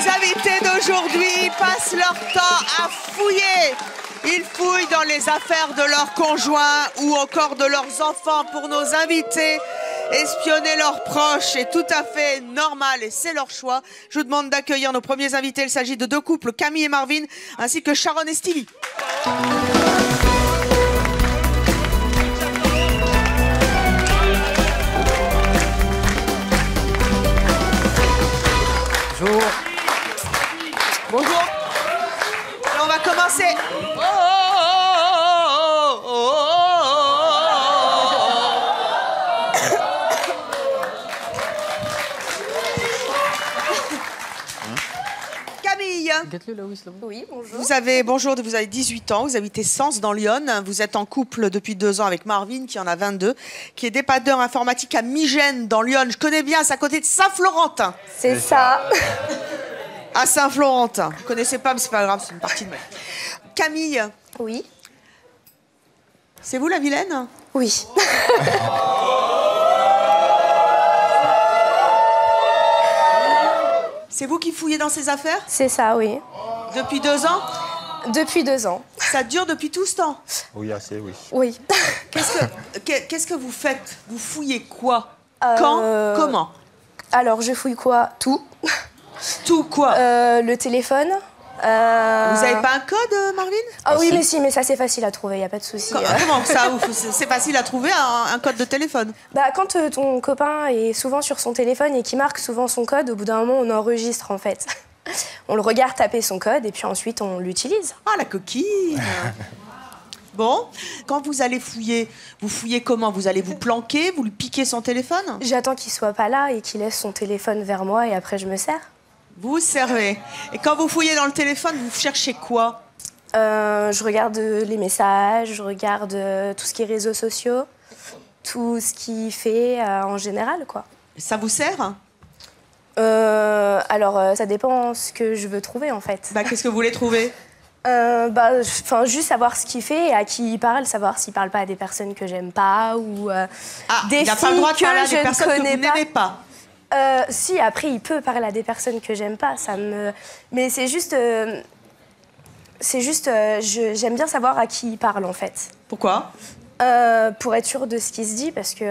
invités d'aujourd'hui passent leur temps à fouiller. Ils fouillent dans les affaires de leurs conjoints ou encore de leurs enfants pour nos invités. Espionner leurs proches est tout à fait normal et c'est leur choix. Je vous demande d'accueillir nos premiers invités. Il s'agit de deux couples, Camille et Marvin, ainsi que Sharon et Stevie. Bonjour. Bonjour. Et on va commencer. Camille. Oui, bonjour. Vous avez 18 ans, vous habitez Sens dans Lyon. Vous êtes en couple depuis 2 ans avec Marvin, qui en a 22, qui est dépanneur informatique à Migène dans Lyon. Je connais bien, c'est à côté de Saint-Florentin. C'est ça. À Saint-Florentin. Vous ne connaissez pas, mais c'est pas grave, c'est une partie de ma vie. Camille. Oui. C'est vous la vilaine? Oui. C'est vous qui fouillez dans ses affaires? C'est ça, oui. Depuis 2 ans? Depuis 2 ans. Ça dure depuis tout ce temps? Oui, assez, oui. Oui. Qu'est-ce que vous faites? Vous fouillez quoi? Quand? Comment? Alors, je fouille quoi? Tout. Tout quoi? Le téléphone. Vous n'avez pas un code, Marvin? Ah oui, mais si, mais ça, c'est facile à trouver, il n'y a pas de souci. Comment ça? C'est facile à trouver, un code de téléphone? Bah, quand ton copain est souvent sur son téléphone et qu'il marque souvent son code, au bout d'un moment, on enregistre, en fait. On le regarde taper son code et puis ensuite, on l'utilise. Ah, la coquine. Bon, quand vous allez fouiller, vous fouillez comment? Vous allez vous planquer, vous lui piquez son téléphone? J'attends qu'il soit pas là et qu'il laisse son téléphone vers moi et après, je me sers. Vous servez. Et quand vous fouillez dans le téléphone, vous cherchez quoi? Je regarde les messages, je regarde tout ce qui est réseaux sociaux, tout ce qu'il fait en général, quoi. Ça vous sert? Alors, ça dépend ce que je veux trouver, en fait. Bah, qu'est-ce que vous voulez trouver? Juste savoir ce qu'il fait et à qui il parle, savoir s'il parle pas à des personnes que j'aime pas ou des il n'a pas le droit de parler à des personnes que vous n'aimez pas. Si, après, il peut parler à des personnes que j'aime pas, mais c'est juste... j'aime bien savoir à qui il parle, en fait. Pourquoi? Pour être sûre de ce qu'il se dit, parce que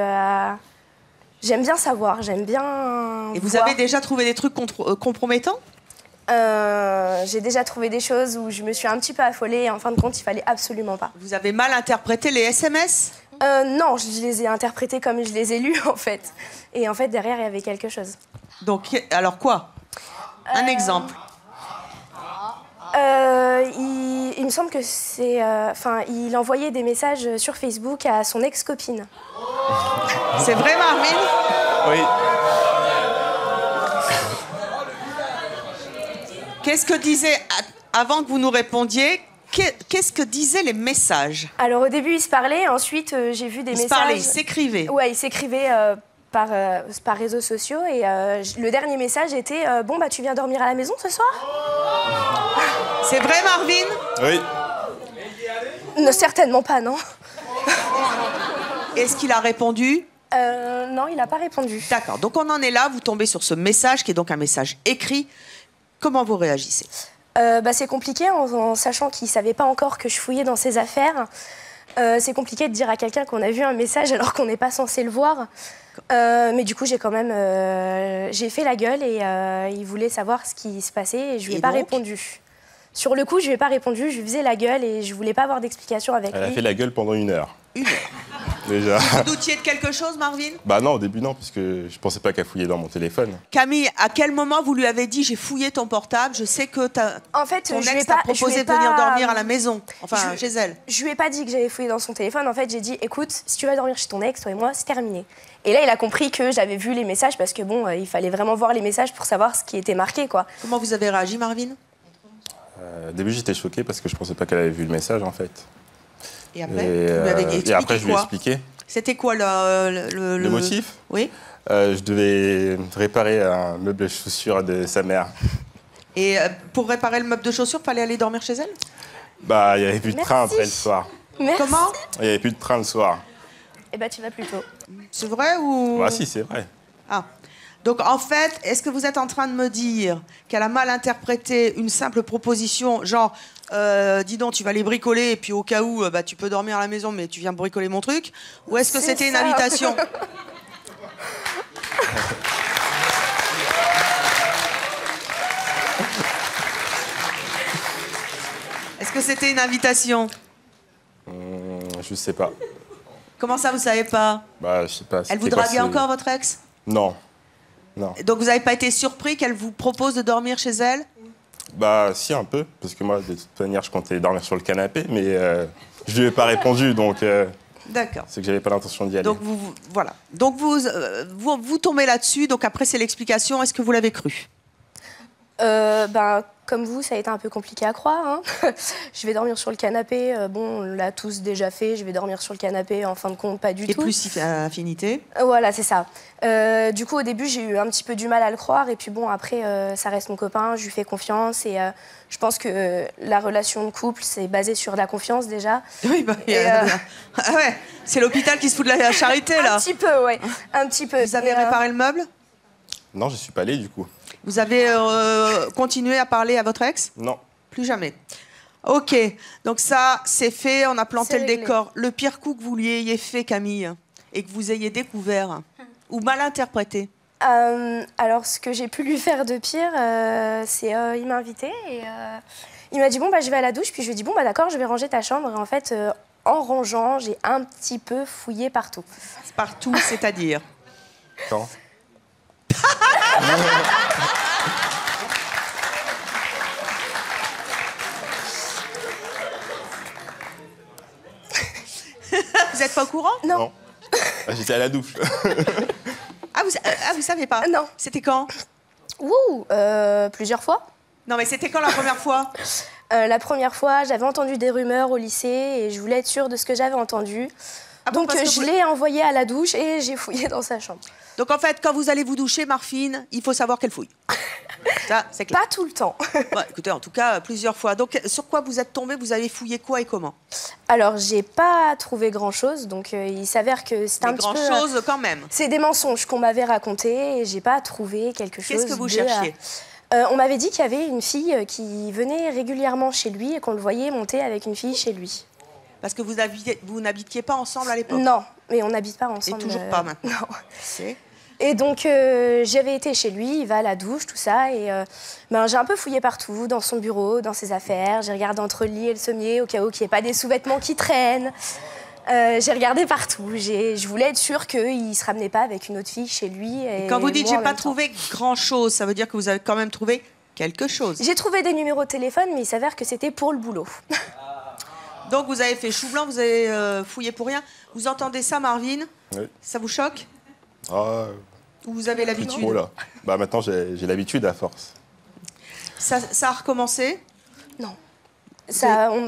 j'aime bien savoir, j'aime bien Et vous voir. avez déjà trouvé des trucs compromettants? J'ai déjà trouvé des choses où je me suis un petit peu affolée et en fin de compte, il fallait absolument pas. Vous avez mal interprété les SMS? Non, je les ai interprétés comme je les ai lus, en fait. Et en fait, derrière, il y avait quelque chose. Donc, alors quoi? Un exemple. Il me semble que c'est... il envoyait des messages sur Facebook à son ex-copine. C'est vrai, Marvin? Oui. Qu'est-ce que disait, avant que vous nous répondiez, qu'est-ce que disaient les messages? Alors, au début, ils se parlaient. Ensuite, j'ai vu des messages... Ils se parlaient, ils s'écrivaient. Ouais, ils s'écrivaient par réseaux sociaux. Et le dernier message était bon, bah, tu viens dormir à la maison ce soir? C'est vrai, Marvin? Oui. Non, certainement pas, non. Est-ce qu'il a répondu? Non, il n'a pas répondu. D'accord, donc on en est là, vous tombez sur ce message qui est donc un message écrit. Comment vous réagissez? C'est compliqué en sachant qu'il ne savait pas encore que je fouillais dans ses affaires. C'est compliqué de dire à quelqu'un qu'on a vu un message alors qu'on n'est pas censé le voir. Mais du coup, j'ai quand même j'ai fait la gueule et il voulait savoir ce qui se passait et je lui ai pas répondu. Sur le coup, je lui ai pas répondu, je lui faisais la gueule et je voulais pas avoir d'explication avec lui. Elle a fait la gueule pendant 1 heure. 1 heure. Déjà. Vous doutiez de quelque chose, Marvin? Bah non, au début non, puisque je pensais pas qu'elle fouillait dans mon téléphone. Camille, à quel moment vous lui avez dit j'ai fouillé ton portable, je sais que en fait, ton ex t'a proposé de venir dormir à la maison, enfin chez elle. Je lui ai pas dit que j'avais fouillé dans son téléphone, en fait j'ai dit écoute, si tu vas dormir chez ton ex, toi et moi, c'est terminé. Et là il a compris que j'avais vu les messages parce que bon, il fallait vraiment voir les messages pour savoir ce qui était marqué, quoi. Comment vous avez réagi, Marvin? Au début j'étais choqué parce que je pensais pas qu'elle avait vu le message en fait. Et après, vous lui avez expliqué et après je lui ai quoi? expliqué. C'était quoi le motif? Oui. Je devais réparer un meuble de chaussures de sa mère. Et pour réparer le meuble de chaussures, fallait aller dormir chez elle? Bah, il n'y avait plus de train après le soir. Merci. Comment? Il n'y avait plus de train le soir. Eh ben, tu vas plus tôt. C'est vrai ou... Bah si, c'est vrai. Ah. Donc en fait, est-ce que vous êtes en train de me dire qu'elle a mal interprété une simple proposition, genre, dis donc, tu vas aller bricoler et puis au cas où, bah, tu peux dormir à la maison, mais tu viens bricoler mon truc? Ou est-ce que c'était une invitation? Est-ce que c'était une invitation? Je sais pas. Comment ça, vous savez pas? Bah, je sais pas. Elle vous draguait encore, votre ex? Non. Non. Donc vous n'avez pas été surpris qu'elle vous propose de dormir chez elle? Bah, si, un peu. Parce que moi, de toute manière, je comptais dormir sur le canapé, mais je lui ai pas répondu, donc D'accord. c'est que j'avais pas l'intention d'y aller. Donc voilà. Donc vous tombez là-dessus. Donc après c'est l'explication. Est-ce que vous l'avez cru? Ben, comme vous, ça a été un peu compliqué à croire. Hein. Je vais dormir sur le canapé. Bon, on l'a tous déjà fait. Je vais dormir sur le canapé. En fin de compte, pas du tout. Et plus affinité. Voilà, c'est ça. Du coup, au début, j'ai eu un petit peu du mal à le croire. Et puis bon, après, ça reste mon copain. Je lui fais confiance. Et je pense que la relation de couple, c'est basé sur la confiance déjà. Oui, bah, ah ouais, c'est l'hôpital qui se fout de la charité, là. Un petit peu, ouais. Un petit peu. Vous avez réparé le meuble? Non, je suis pas allé, du coup. Vous avez continué à parler à votre ex? Non. Plus jamais. Ok, donc ça, c'est fait, on a planté le décor. Le pire coup que vous lui ayez fait, Camille, et que vous ayez découvert, ou mal interprété? Alors, ce que j'ai pu lui faire de pire, c'est il m'a invité et il m'a dit bon, bah, je vais à la douche. Puis je lui ai dit bon, bah, d'accord, je vais ranger ta chambre. Et en fait, en rangeant, j'ai un petit peu fouillé partout. Partout, c'est-à-dire? Quand? Vous n'êtes pas au courant? Non. Ah, j'étais à la douche. Vous savez pas? Non. C'était quand? Ouh, plusieurs fois. Non, mais c'était quand la première fois? La première fois, j'avais entendu des rumeurs au lycée et je voulais être sûre de ce que j'avais entendu. Ah bon, donc je l'ai envoyé à la douche et j'ai fouillé dans sa chambre. Donc en fait, quand vous allez vous doucher, Marfine, il faut savoir qu'elle fouille. Ça, c'est clair. Pas tout le temps. Bon, écoutez, en tout cas, plusieurs fois. Donc sur quoi vous êtes tombé? Vous avez fouillé quoi et comment? Alors, j'ai pas trouvé grand-chose, donc il s'avère que c'est un petit peu... grand-chose quand même. C'est des mensonges qu'on m'avait racontés et j'ai pas trouvé quelque chose. Qu'est-ce que vous cherchiez? On m'avait dit qu'il y avait une fille qui venait régulièrement chez lui et qu'on le voyait monter avec une fille chez lui. Parce que vous n'habitiez pas ensemble à l'époque? Non, mais on n'habite pas ensemble. Et toujours pas maintenant? Non. Et donc, j'avais été chez lui, il va à la douche, tout ça, et j'ai un peu fouillé partout, dans son bureau, dans ses affaires. J'ai regardé entre le lit et le sommier, au cas où qu'il n'y ait pas des sous-vêtements qui traînent. J'ai regardé partout. Je voulais être sûre qu'il ne se ramenait pas avec une autre fille chez lui. Et quand vous dites moi, j'ai pas trouvé grand-chose, ça veut dire que vous avez quand même trouvé quelque chose? J'ai trouvé des numéros de téléphone, mais il s'avère que c'était pour le boulot. Donc vous avez fait chou blanc, vous avez fouillé pour rien. Vous entendez ça, Marvin? Oui. Ça vous choque? Ah, Ou vous avez l'habitude? oh là. Bah maintenant, j'ai l'habitude à force. Ça a recommencé? Non.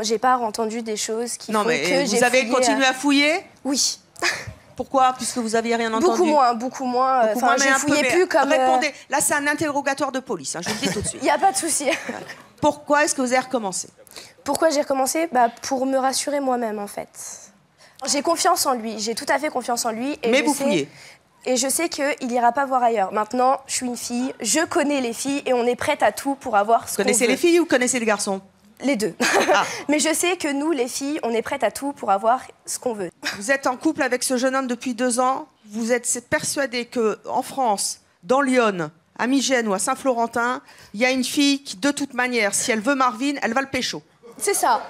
J'ai pas entendu des choses qui font que j'ai vous avez continué à fouiller? Oui. Pourquoi? Puisque vous n'aviez rien entendu? Beaucoup moins. Enfin, je fouillais plus comme... Répondez. Là, c'est un interrogatoire de police, hein, je vous le dis tout de suite. Il n'y a pas de souci. Pourquoi est-ce que vous avez recommencé? Pourquoi j'ai recommencé? Pour me rassurer moi-même, en fait. J'ai confiance en lui, j'ai tout à fait confiance en lui. Mais vous fouillez? Et je sais qu'il n'ira pas voir ailleurs. Maintenant, je suis une fille, je connais les filles et on est prête à tout pour avoir ce qu'on veut. Vous connaissez les filles ou connaissez les garçons? Les deux. Ah. Mais je sais que nous, les filles, on est prêtes à tout pour avoir ce qu'on veut. Vous êtes en couple avec ce jeune homme depuis 2 ans. Vous êtes persuadé qu'en France, dans Lyon, à Migène ou à Saint-Florentin, il y a une fille qui, de toute manière, si elle veut Marvin, elle va le pécho. C'est ça.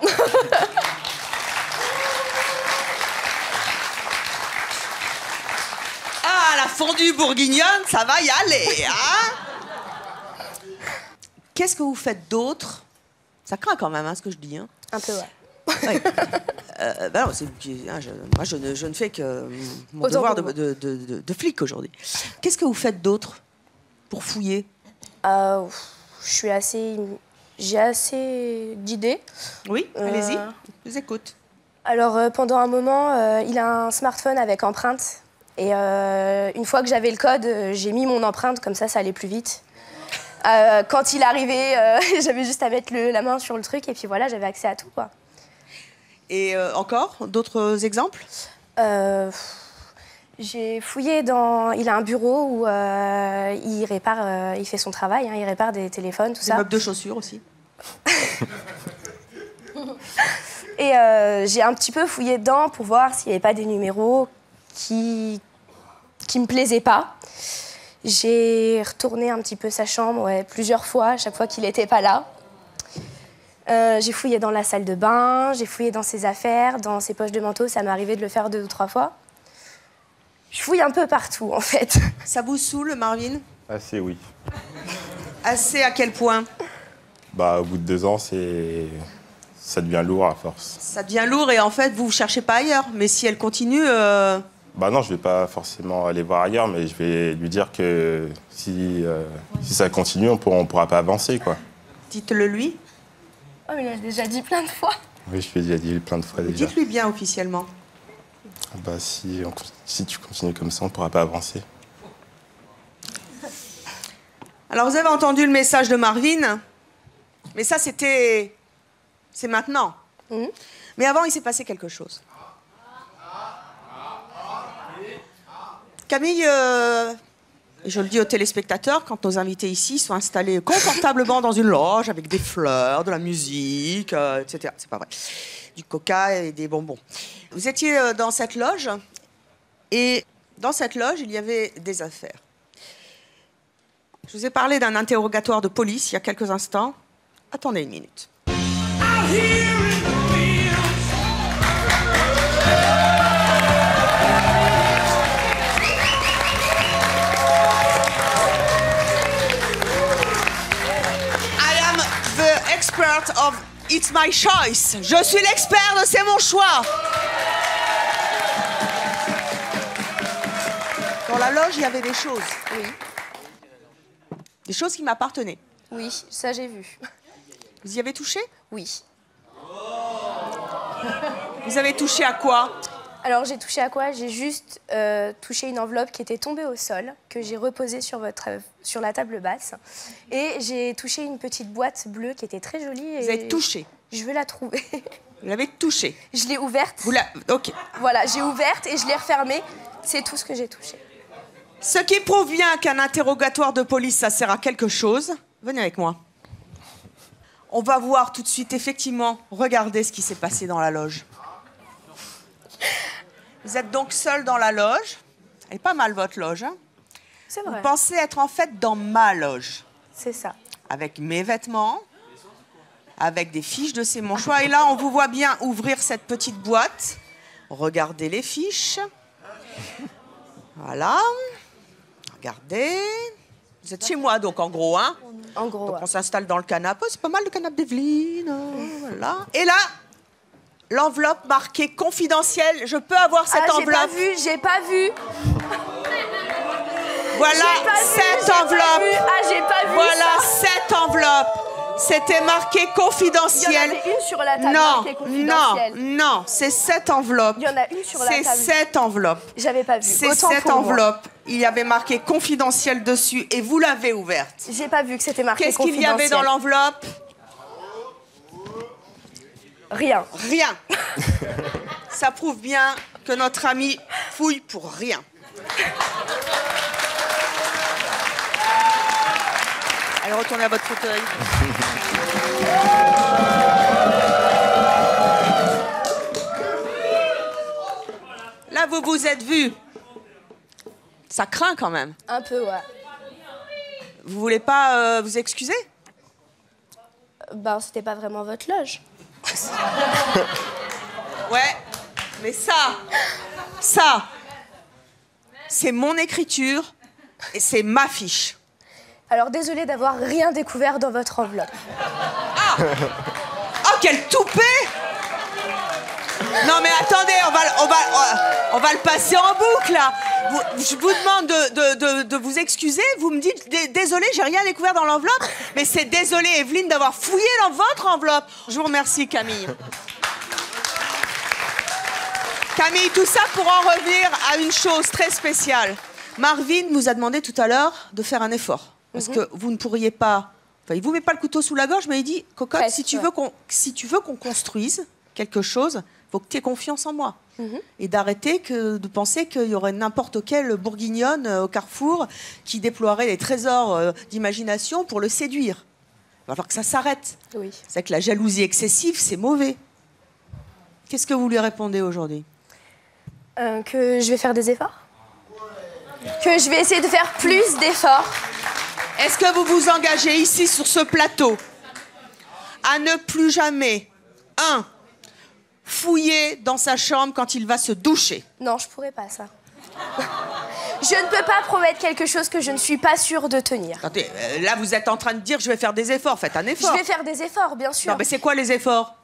Ah, la fondue bourguignonne, ça va y aller, hein? Qu'est-ce que vous faites d'autre? Ça craint quand même, hein, ce que je dis. Hein. Un peu, ouais. Ouais. Non, moi, je ne fais que mon devoir de flic aujourd'hui. Qu'est-ce que vous faites d'autre pour fouiller? J'ai assez d'idées. Oui, allez-y, je vous écoute. Alors, pendant un moment, il a un smartphone avec empreinte. Et une fois que j'avais le code, j'ai mis mon empreinte, comme ça allait plus vite. Quand il arrivait, j'avais juste à mettre la main sur le truc et puis voilà, j'avais accès à tout, quoi. Et encore, d'autres exemples? J'ai fouillé dans... Il a un bureau où il répare, il fait son travail, hein, il répare des téléphones, tout ça. Des meubles de chaussures aussi. Et j'ai un petit peu fouillé dedans pour voir s'il n'y avait pas des numéros qui me plaisaient pas. J'ai retourné un petit peu sa chambre plusieurs fois, à chaque fois qu'il n'était pas là. J'ai fouillé dans la salle de bain, j'ai fouillé dans ses affaires, dans ses poches de manteau, ça m'est arrivé de le faire 2 ou 3 fois. Je fouille un peu partout, en fait. Ça vous saoule, Marvin? Assez, oui. Assez à quel point? Bah, au bout de 2 ans, ça devient lourd à force. Ça devient lourd et en fait, vous ne cherchez pas ailleurs. Mais si elle continue... Bah non, je vais pas forcément aller voir ailleurs, mais je vais lui dire que si ça continue, on pourra pas avancer, quoi. Dites-le lui. Oh, il l'a déjà dit plein de fois. Oui, je lui ai déjà dit plein de fois déjà. Dites-lui bien officiellement. Bah si tu continues comme ça, on pourra pas avancer. Alors, vous avez entendu le message de Marvin, mais ça, c'est maintenant. Mais avant, il s'est passé quelque chose. Camille, et je le dis aux téléspectateurs, quand nos invités ici sont installés confortablement dans une loge avec des fleurs, de la musique, etc. C'est pas vrai. Du coca et des bonbons. Vous étiez dans cette loge, et dans cette loge, il y avait des affaires. Je vous ai parlé d'un interrogatoire de police il y a quelques instants. Attendez une minute. Expert of It's My Choice. Je suis l'expert de C'est mon choix. Dans la loge, il y avait des choses. Oui. Des choses qui m'appartenaient. Oui, ça j'ai vu. Vous y avez touché? Oui. Vous avez touché à quoi? Alors j'ai touché à quoi? J'ai juste touché une enveloppe qui était tombée au sol, que j'ai reposée sur la table basse. Et j'ai touché une petite boîte bleue qui était très jolie. Et vous avez touché? Je veux la trouver. Vous l'avez touchée? Je l'ai ouverte. Ok. Voilà, j'ai ouverte et je l'ai refermée. C'est tout ce que j'ai touché. Ce qui prouve bien qu'un interrogatoire de police, ça sert à quelque chose. Venez avec moi. On va voir tout de suite, effectivement, regardez ce qui s'est passé dans la loge. Vous êtes donc seul dans la loge. Elle est pas mal, votre loge. Hein? C'est vrai. Vous pensez être en fait dans ma loge. C'est ça. Avec mes vêtements, avec des fiches de C'est mon choix. Et là, on vous voit bien ouvrir cette petite boîte. Regardez les fiches. Voilà. Regardez. Vous êtes chez moi, donc, en gros. Hein? En gros, donc, ouais. on s'installe dans le canapé. C'est pas mal, le canapé d'Evelyne. Voilà. Et là... l'enveloppe marquée confidentielle. Je peux avoir cette enveloppe? J'ai pas vu. Voilà cette enveloppe. J'ai pas vu. Voilà ça. cette enveloppe. C'était marqué confidentiel. Il y en avait une sur la table marquée confidentielle. Non, c'est cette enveloppe. Il y en a une sur la table. C'est cette enveloppe. J'avais pas vu. C'est Autant cette pour moi. enveloppe. Il y avait marqué confidentiel dessus et vous l'avez ouverte. J'ai pas vu que c'était marqué Qu'est-ce confidentiel. qu'il y avait dans l'enveloppe? Rien. Rien. Ça prouve bien que notre ami fouille pour rien. Allez, retournez à votre fauteuil. Là, vous vous êtes vus. Ça craint quand même. Un peu, ouais. Vous voulez pas vous excuser? Ben, c'était pas vraiment votre loge. Ouais, mais ça, c'est mon écriture et c'est ma fiche. Alors, désolée d'avoir rien découvert dans votre enveloppe. Ah! Oh, quel toupet! Non, mais attendez, on va le passer en boucle, là. Je vous demande de vous excuser. Vous me dites, désolé, j'ai rien découvert dans l'enveloppe. Mais c'est désolé, Evelyne, d'avoir fouillé dans votre enveloppe. Je vous remercie, Camille. Camille, tout ça pour en revenir à une chose très spéciale. Marvin vous a demandé tout à l'heure de faire un effort. Parce que vous ne pourriez pas... Enfin, il vous met pas le couteau sous la gorge, mais il dit, Cocotte, Presque, si tu veux qu'on construise quelque chose, il faut que tu aies confiance en moi. et d'arrêter de penser qu'il y aurait n'importe quelle bourguignonne au carrefour qui déploierait les trésors d'imagination pour le séduire. Il va falloir que ça s'arrête. Oui. C'est que la jalousie excessive, c'est mauvais. Qu'est-ce que vous lui répondez aujourd'hui? Que je vais faire des efforts. Que je vais essayer de faire plus d'efforts. Est-ce que vous vous engagez ici sur ce plateau à ne plus jamais, fouiller dans sa chambre quand il va se doucher? Non, je pourrais pas ça. Je ne peux pas promettre quelque chose que je ne suis pas sûre de tenir. Attendez, là vous êtes en train de dire je vais faire des efforts. Faites un effort. Je vais faire des efforts, bien sûr. Non, mais c'est quoi les efforts?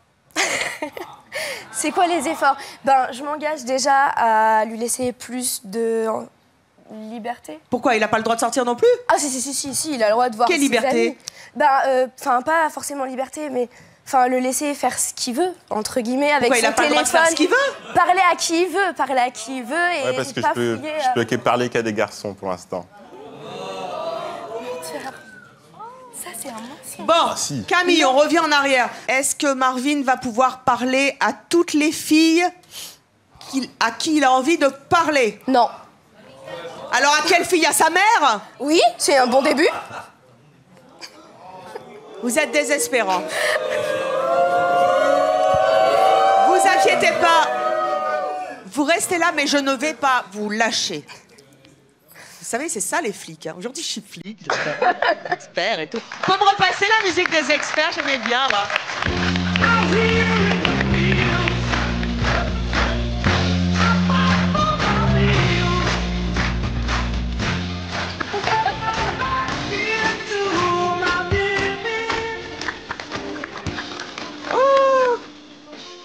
C'est quoi les efforts? Ben, je m'engage déjà à lui laisser plus de liberté. Pourquoi? Il n'a pas le droit de sortir non plus? Ah si, il a le droit de voir Quelle ses liberté? amis. Ben, enfin, pas forcément liberté, mais enfin, le laisser faire ce qu'il veut, entre guillemets, avec Pourquoi son il a pas le téléphone. droit de faire ce qu'il veut? Parler à qui il veut, et Ouais, parce que pas je fouiller. peux que parler qu'à des garçons pour l'instant. Ça, c'est un mensonge. Bon, si. Camille, on revient en arrière. Est-ce que Marvin va pouvoir parler à toutes les filles à qui il a envie de parler? Non. Alors à quelle fille? À sa mère? Oui, c'est un bon début. Vous êtes désespérant. Vous inquiétez pas. Vous restez là, mais je ne vais pas vous lâcher. Vous savez, c'est ça les flics. Hein. Aujourd'hui, je suis flic, expert et tout. Faut me repasser la musique des experts, j'aimais bien là.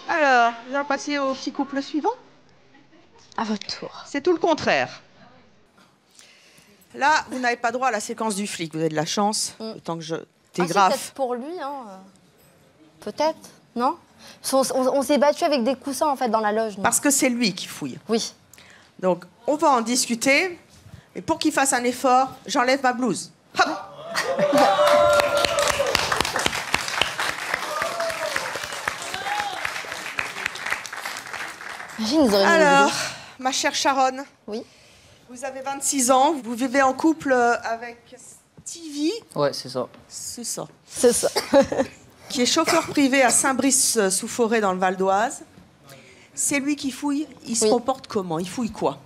Alors, nous allons passer au petit couple suivant. À votre tour. C'est tout le contraire. Là, vous n'avez pas droit à la séquence du flic. Vous avez de la chance. Le temps que je C'est dégrafe. peut-être pour lui, hein. Peut-être, non? On s'est battu avec des coussins, en fait, dans la loge. nous. Parce que c'est lui qui fouille. Oui. Donc, on va en discuter. Et pour qu'il fasse un effort, j'enlève ma blouse. Hop. Imagine, ils auraient mis Alors, le ma chère Sharon, Oui. vous avez 26 ans. Vous vivez en couple avec Stevie. Ouais, c'est ça. C'est ça. C'est ça. Qui est chauffeur privé à Saint-Brice-sous-Forêt dans le Val d'Oise. C'est lui qui fouille. Il se Oui. comporte comment? Il fouille quoi?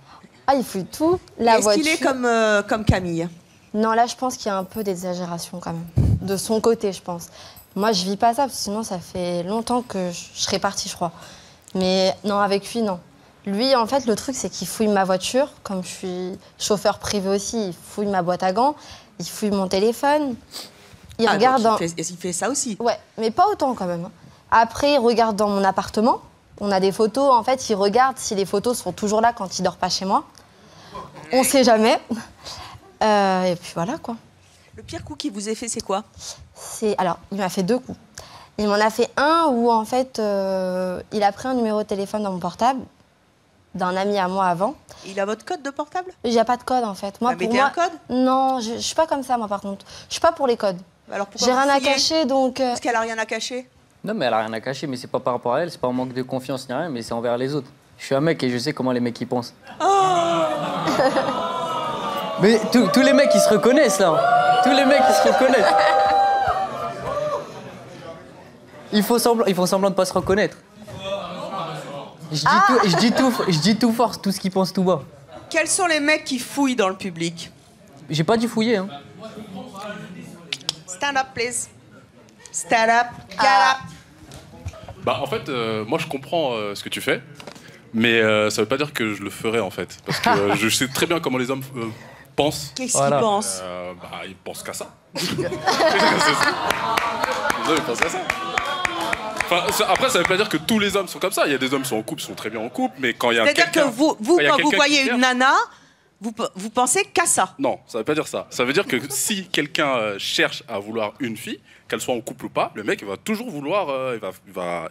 Ah, il fouille tout. La Est-ce voiture. qu'il est comme Camille? Non, là, je pense qu'il y a un peu d'exagération, quand même. De son côté, je pense. Moi, je vis pas ça, parce que sinon, ça fait longtemps que je serais partie, je crois. Mais non, avec lui, non. Lui, en fait, le truc, c'est qu'il fouille ma voiture. Comme je suis chauffeur privé aussi, il fouille ma boîte à gants. Il fouille mon téléphone. Il regarde donc il fait ça aussi. Ouais, mais pas autant quand même. Après, il regarde dans mon appartement. On a des photos. En fait, il regarde si les photos sont toujours là quand il dort pas chez moi. On sait jamais. Et puis voilà, quoi. Le pire coup qu'il vous ait fait, c'est quoi? Alors, il m'a fait 2 coups. Il m'en a fait un où, en fait, il a pris un numéro de téléphone dans mon portable d'un ami à moi avant. Il a votre code de portable? Il n'y a pas de code, en fait. Moi, Bah, mettez un code? Non, je suis pas comme ça, moi, par contre. Je suis pas pour les codes. Alors pourquoi J'ai vous rien à fouillez? cacher, donc... Parce qu'elle a rien à cacher? Non, mais elle a rien à cacher, mais c'est pas par rapport à elle, c'est pas un manque de confiance ni rien, mais c'est envers les autres. Je suis un mec et je sais comment les mecs y pensent. Mais tous les mecs, ils se reconnaissent là. Tous les mecs, ils se reconnaissent. Ils font semblant de pas se reconnaître. Je dis tout fort, tout ce qu'ils pensent tout bas. Quels sont les mecs qui fouillent dans le public? J'ai pas dit fouiller, hein. Stand up, please. Stand up, get up. Bah, en fait, moi, je comprends ce que tu fais, mais ça veut pas dire que je le ferai, en fait. Parce que je sais très bien comment les hommes pensent. Qu'est-ce Voilà. qu'ils pensent? Bah, ils pensent qu'à ça. C'est ça. Les hommes, ils pensent qu'à ça. Enfin, après, ça veut pas dire que tous les hommes sont comme ça. Il y a des hommes qui sont en couple, sont très bien en couple, mais quand il y a C'est-à-dire que quelqu'un... vous il y a quand vous quelqu'un voyez qui une cherche- nana, vous pensez qu'à ça. Non, ça veut pas dire ça. Ça veut dire que si quelqu'un cherche à vouloir une fille, qu'elle soit en couple ou pas, le mec il va toujours vouloir,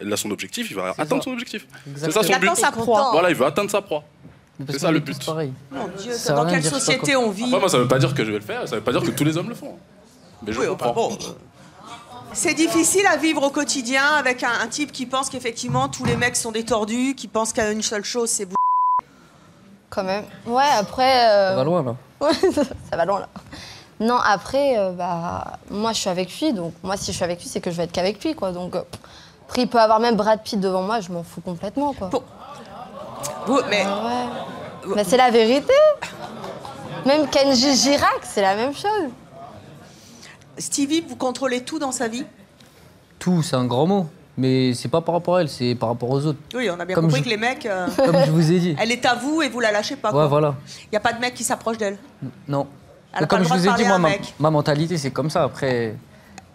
il a son objectif, il va atteindre son objectif. C'est ça Il son but. attend sa proie. Voilà, il veut atteindre sa proie. Parce C'est ça, qu'on le est tous but. pareil. Mon Dieu, Ça dans veut rien quelle dire, je sais pas société quoi. on vit? Après, moi, ça veut pas dire que je vais le faire, ça veut pas dire que tous les hommes le font. Mais je Oui, comprends. enfin bon. C'est difficile à vivre au quotidien avec un type qui pense qu'effectivement tous les mecs sont des tordus, qui pense qu'il y a une seule chose, c'est Quand même. Ouais, après... Ça va loin, là. Ouais, ça va loin, là. Non, après, moi, je suis avec lui. Donc, moi, si je suis avec lui, c'est que je vais être qu'avec lui, quoi. Donc, après, il peut avoir même Brad Pitt devant moi, je m'en fous complètement, quoi. Mais... Ouais. Mais c'est la vérité. Même Kenji Girac, c'est la même chose. Stevie, vous contrôlez tout dans sa vie? Tout, c'est un grand mot. Mais c'est pas par rapport à elle, c'est par rapport aux autres. Oui, on a bien Comme compris je- que les mecs... Comme je vous ai dit. Elle est à vous et vous la lâchez pas. Ouais, voilà. Il n'y a pas de mec qui s'approche d'elle. Non. Elle a Mais pas comme le je droit vous de ai dit, parler à moi, un ma, mec. ma mentalité, c'est comme ça. Après,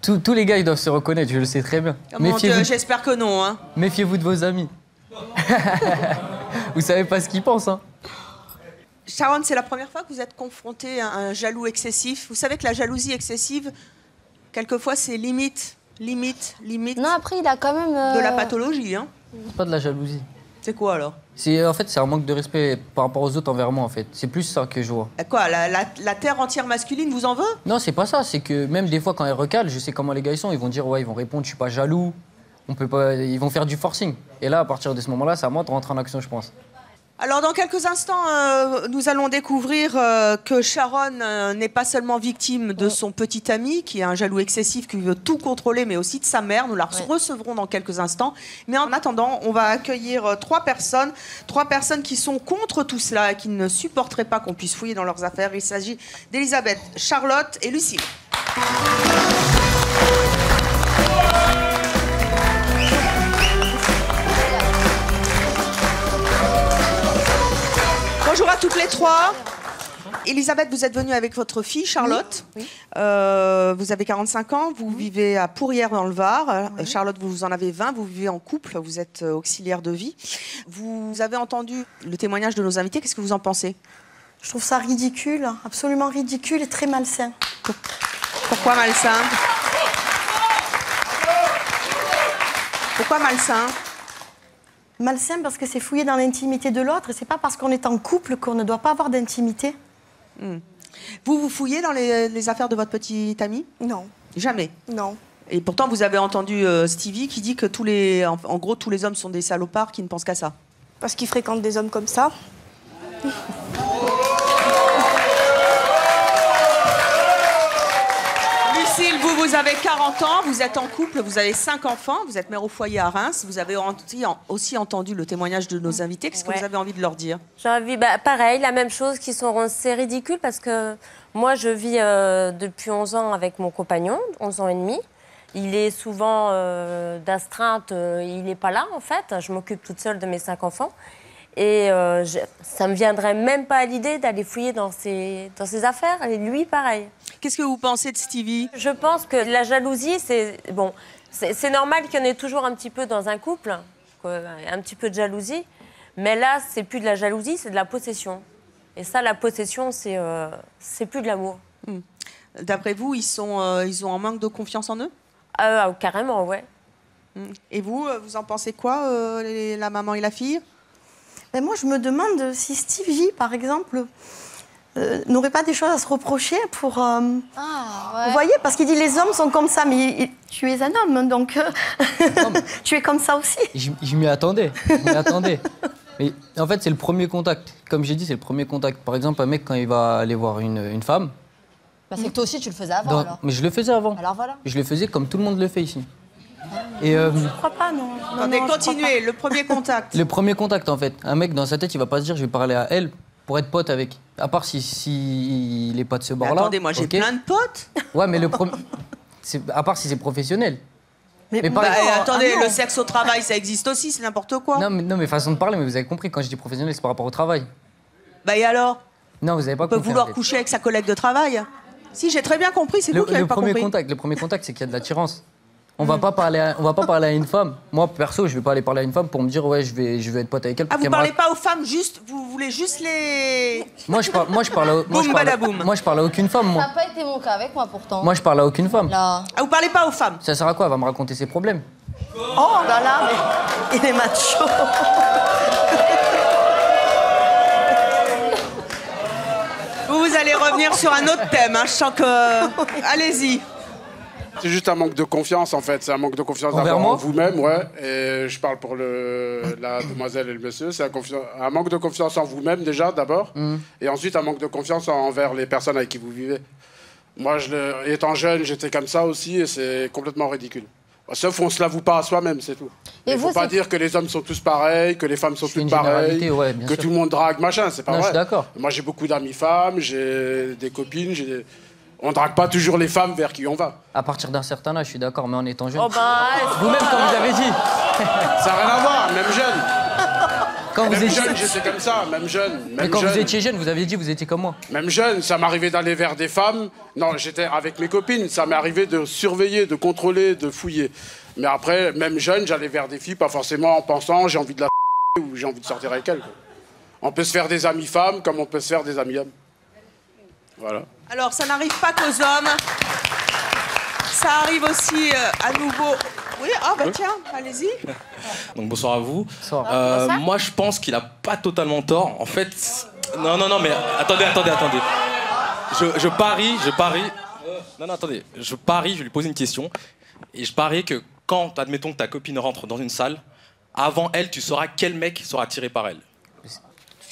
tous les gars, ils doivent se reconnaître, je le sais très bien. Oh mon Dieu, Méfiez-vous j'espère que non. Hein. méfiez-vous de vos amis. Vous savez pas ce qu'ils pensent, hein. Sharon, c'est la première fois que vous êtes confronté à un jaloux excessif. Vous savez que la jalousie excessive, quelquefois, c'est limite Non, après, il a quand même... de la pathologie. Hein. C'est pas de la jalousie. C'est quoi alors? En fait, c'est un manque de respect par rapport aux autres envers moi, en fait. C'est plus ça que je vois. Quoi, la terre entière masculine vous en veut? Non, c'est pas ça. C'est que même des fois, quand ils recalent, je sais comment les gars ils sont. Ils vont dire, ouais, ils vont répondre, je suis pas jaloux. On peut pas... Ils vont faire du forcing. Et là, à partir de ce moment-là, c'est à moi de rentrer en action, je pense. Alors, dans quelques instants, nous allons découvrir que Sharon n'est pas seulement victime de son petit ami, qui est un jaloux excessif, qui veut tout contrôler, mais aussi de sa mère. Nous la recevrons dans quelques instants. Mais en attendant, on va accueillir trois personnes qui sont contre tout cela et qui ne supporteraient pas qu'on puisse fouiller dans leurs affaires. Il s'agit d'Elisabeth, Charlotte et Lucille. Bonjour à toutes les trois. Elisabeth, vous êtes venue avec votre fille, Charlotte. Oui. Vous avez 45 ans, vous vivez à Pourrières dans le Var. Charlotte, vous en avez 20, vous vivez en couple, vous êtes auxiliaire de vie. Vous avez entendu le témoignage de nos invités, qu'est-ce que vous en pensez? Je trouve ça ridicule, absolument ridicule et très malsain. Pourquoi malsain? Pourquoi malsain? Malsain parce que c'est fouiller dans l'intimité de l'autre et c'est pas parce qu'on est en couple qu'on ne doit pas avoir d'intimité. Vous fouillez dans les affaires de votre petit ami? Non, Jamais. non. Et pourtant, vous avez entendu Stevie qui dit que en gros, tous les hommes sont des salopards qui ne pensent qu'à ça. Parce qu'il fréquente des hommes comme ça. Lucille, vous avez 40 ans, vous êtes en couple, vous avez 5 enfants, vous êtes mère au foyer à Reims, vous avez aussi entendu le témoignage de nos invités. Qu'est-ce que vous avez envie de leur dire? J'ai envie, pareil, la même chose, c'est ridicule parce que moi, je vis depuis 11 ans avec mon compagnon, 11 ans et demi. Il est souvent d'astreinte, il n'est pas là en fait. Je m'occupe toute seule de mes 5 enfants. Et ça me viendrait même pas à l'idée d'aller fouiller dans ses affaires. Et lui, pareil. Qu'est-ce que vous pensez de Stevie? Je pense que la jalousie, c'est normal qu'il y en ait toujours un petit peu dans un couple, quoi, un petit peu de jalousie. Mais là, c'est plus de la jalousie, c'est de la possession. Et ça, la possession, c'est plus de l'amour. D'après vous, ils ont un manque de confiance en eux? Carrément, ouais. Et vous en pensez quoi, la maman et la fille? Ben moi, je me demande si Stevie, par exemple, n'aurait pas des choses à se reprocher pour... Vous voyez, parce qu'il dit les hommes sont comme ça, mais tu es un homme, donc tu es comme ça aussi. Je m'y attendais. Mais en fait, c'est le premier contact. Comme j'ai dit, c'est le premier contact. Par exemple, un mec, quand il va aller voir une femme... C'est que toi aussi, tu le faisais avant, alors. Mais je le faisais avant. Alors voilà. Je le faisais comme tout le monde le fait ici. Et Je crois pas, non. Attendez, non, je crois continuez, le premier contact. le premier contact, en fait. Un mec, dans sa tête, il va pas se dire, je vais parler à elle pour être pote avec. À part si il est pas de ce Mais bord-là. attendez, moi j'ai ok. plein de potes. Ouais, mais à part si c'est professionnel. Mais par exemple... Attendez, le sexe au travail, ça existe aussi, c'est n'importe quoi. Non, mais façon de parler, mais vous avez compris, quand je dis professionnel, c'est par rapport au travail. Et alors? Non, vous avez pas On peut compris. vouloir en fait. coucher avec sa collègue de travail. Si, j'ai très bien compris, c'est vous qui n'avez pas compris. Le premier contact, c'est qu'il y a de l'attirance. On va pas parler à une femme. Moi, perso, je vais pas aller parler à une femme pour me dire, ouais, je vais être pote avec elle. Ah, vous parlez pas aux femmes, juste, vous voulez juste les... Moi, je parle à aucune femme, Ça moi. n'a pas été mon cas avec moi, pourtant. Moi, je parle à aucune femme. Là. Ah, vous parlez pas aux femmes? Ça sert à quoi? Elle va me raconter ses problèmes. Oh là là, mais il est macho. Vous allez revenir sur un autre thème, hein, je sens que... Allez-y. C'est juste un manque de confiance, en fait. C'est un manque de confiance Envers d'abord moi en vous-même, ouais. Et je parle pour la demoiselle et le monsieur. C'est un manque de confiance en vous-même, déjà, d'abord. Et ensuite, un manque de confiance envers les personnes avec qui vous vivez. Moi, étant jeune, j'étais comme ça aussi, et c'est complètement ridicule. Sauf qu'on ne se l'avoue pas à soi-même, c'est tout. Il ne faut pas dire que les hommes sont tous pareils, que les femmes sont toutes pareilles, ouais, que tout le monde drague, machin, c'est pas vrai. Je suis d'accord. Moi, j'ai beaucoup d'amis femmes, j'ai des copines, on ne drague pas toujours les femmes vers qui on va. À partir d'un certain âge, je suis d'accord, mais en étant jeune. Oh bah, vous-même, comme vous avez dit. Ça n'a rien à voir, même jeune. Quand même vous étiez jeune, j'étais comme ça, même jeune. Mais quand vous étiez jeune, vous aviez dit vous étiez comme moi. Même jeune, ça m'arrivait d'aller vers des femmes. Non, j'étais avec mes copines, ça m'est arrivé de surveiller, de contrôler, de fouiller. Mais après, même jeune, j'allais vers des filles, pas forcément en pensant j'ai envie de la ou j'ai envie de sortir avec elle. Quoi. On peut se faire des amis femmes comme on peut se faire des amis hommes. Voilà. Alors, ça n'arrive pas qu'aux hommes. Ça arrive aussi à nouveau. Oui, ah bah tiens, allez-y. Donc bonsoir à vous. Bonsoir. Moi, je pense qu'il a pas totalement tort. En fait, non, mais attendez. Je parie. Non, attendez. Je parie, je vais lui poser une question. Et je parie que quand, admettons que ta copine rentre dans une salle, avant elle, tu sauras quel mec sera attiré par elle.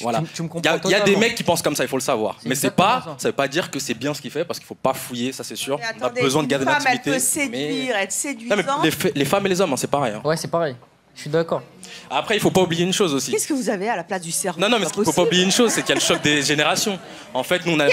Voilà. Tu me comprends Il y a des totalement. mecs qui pensent comme ça, il faut le savoir. Mais ça veut pas dire que c'est bien ce qu'il fait, parce qu'il faut pas fouiller, ça c'est sûr. Mais On a attendez, besoin de garder une femme, l'intimité. elle peut séduire, être Non, mais séduisante. les femmes et les hommes, hein, c'est pareil. Hein. Ouais, c'est pareil. Je suis d'accord. Après, il faut pas oublier une chose aussi. Qu'est-ce que vous avez à la place du cerveau? Non, mais il faut pas oublier une chose, c'est qu'il y a le choc des générations. En fait, nous on a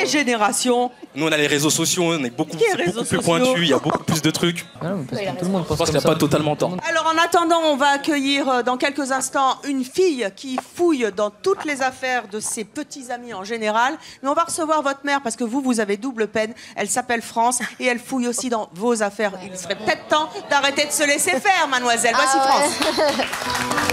les réseaux sociaux, on est beaucoup plus pointus, il y a beaucoup plus de trucs. Tout le monde Je pense qu'il n'y a pas totalement tort. Alors en attendant, on va accueillir dans quelques instants une fille qui fouille dans toutes les affaires de ses petits amis en général. Mais on va recevoir votre mère parce que vous avez double peine. Elle s'appelle France et elle fouille aussi dans vos affaires. Il serait peut-être temps d'arrêter de se laisser faire, mademoiselle. Voici France.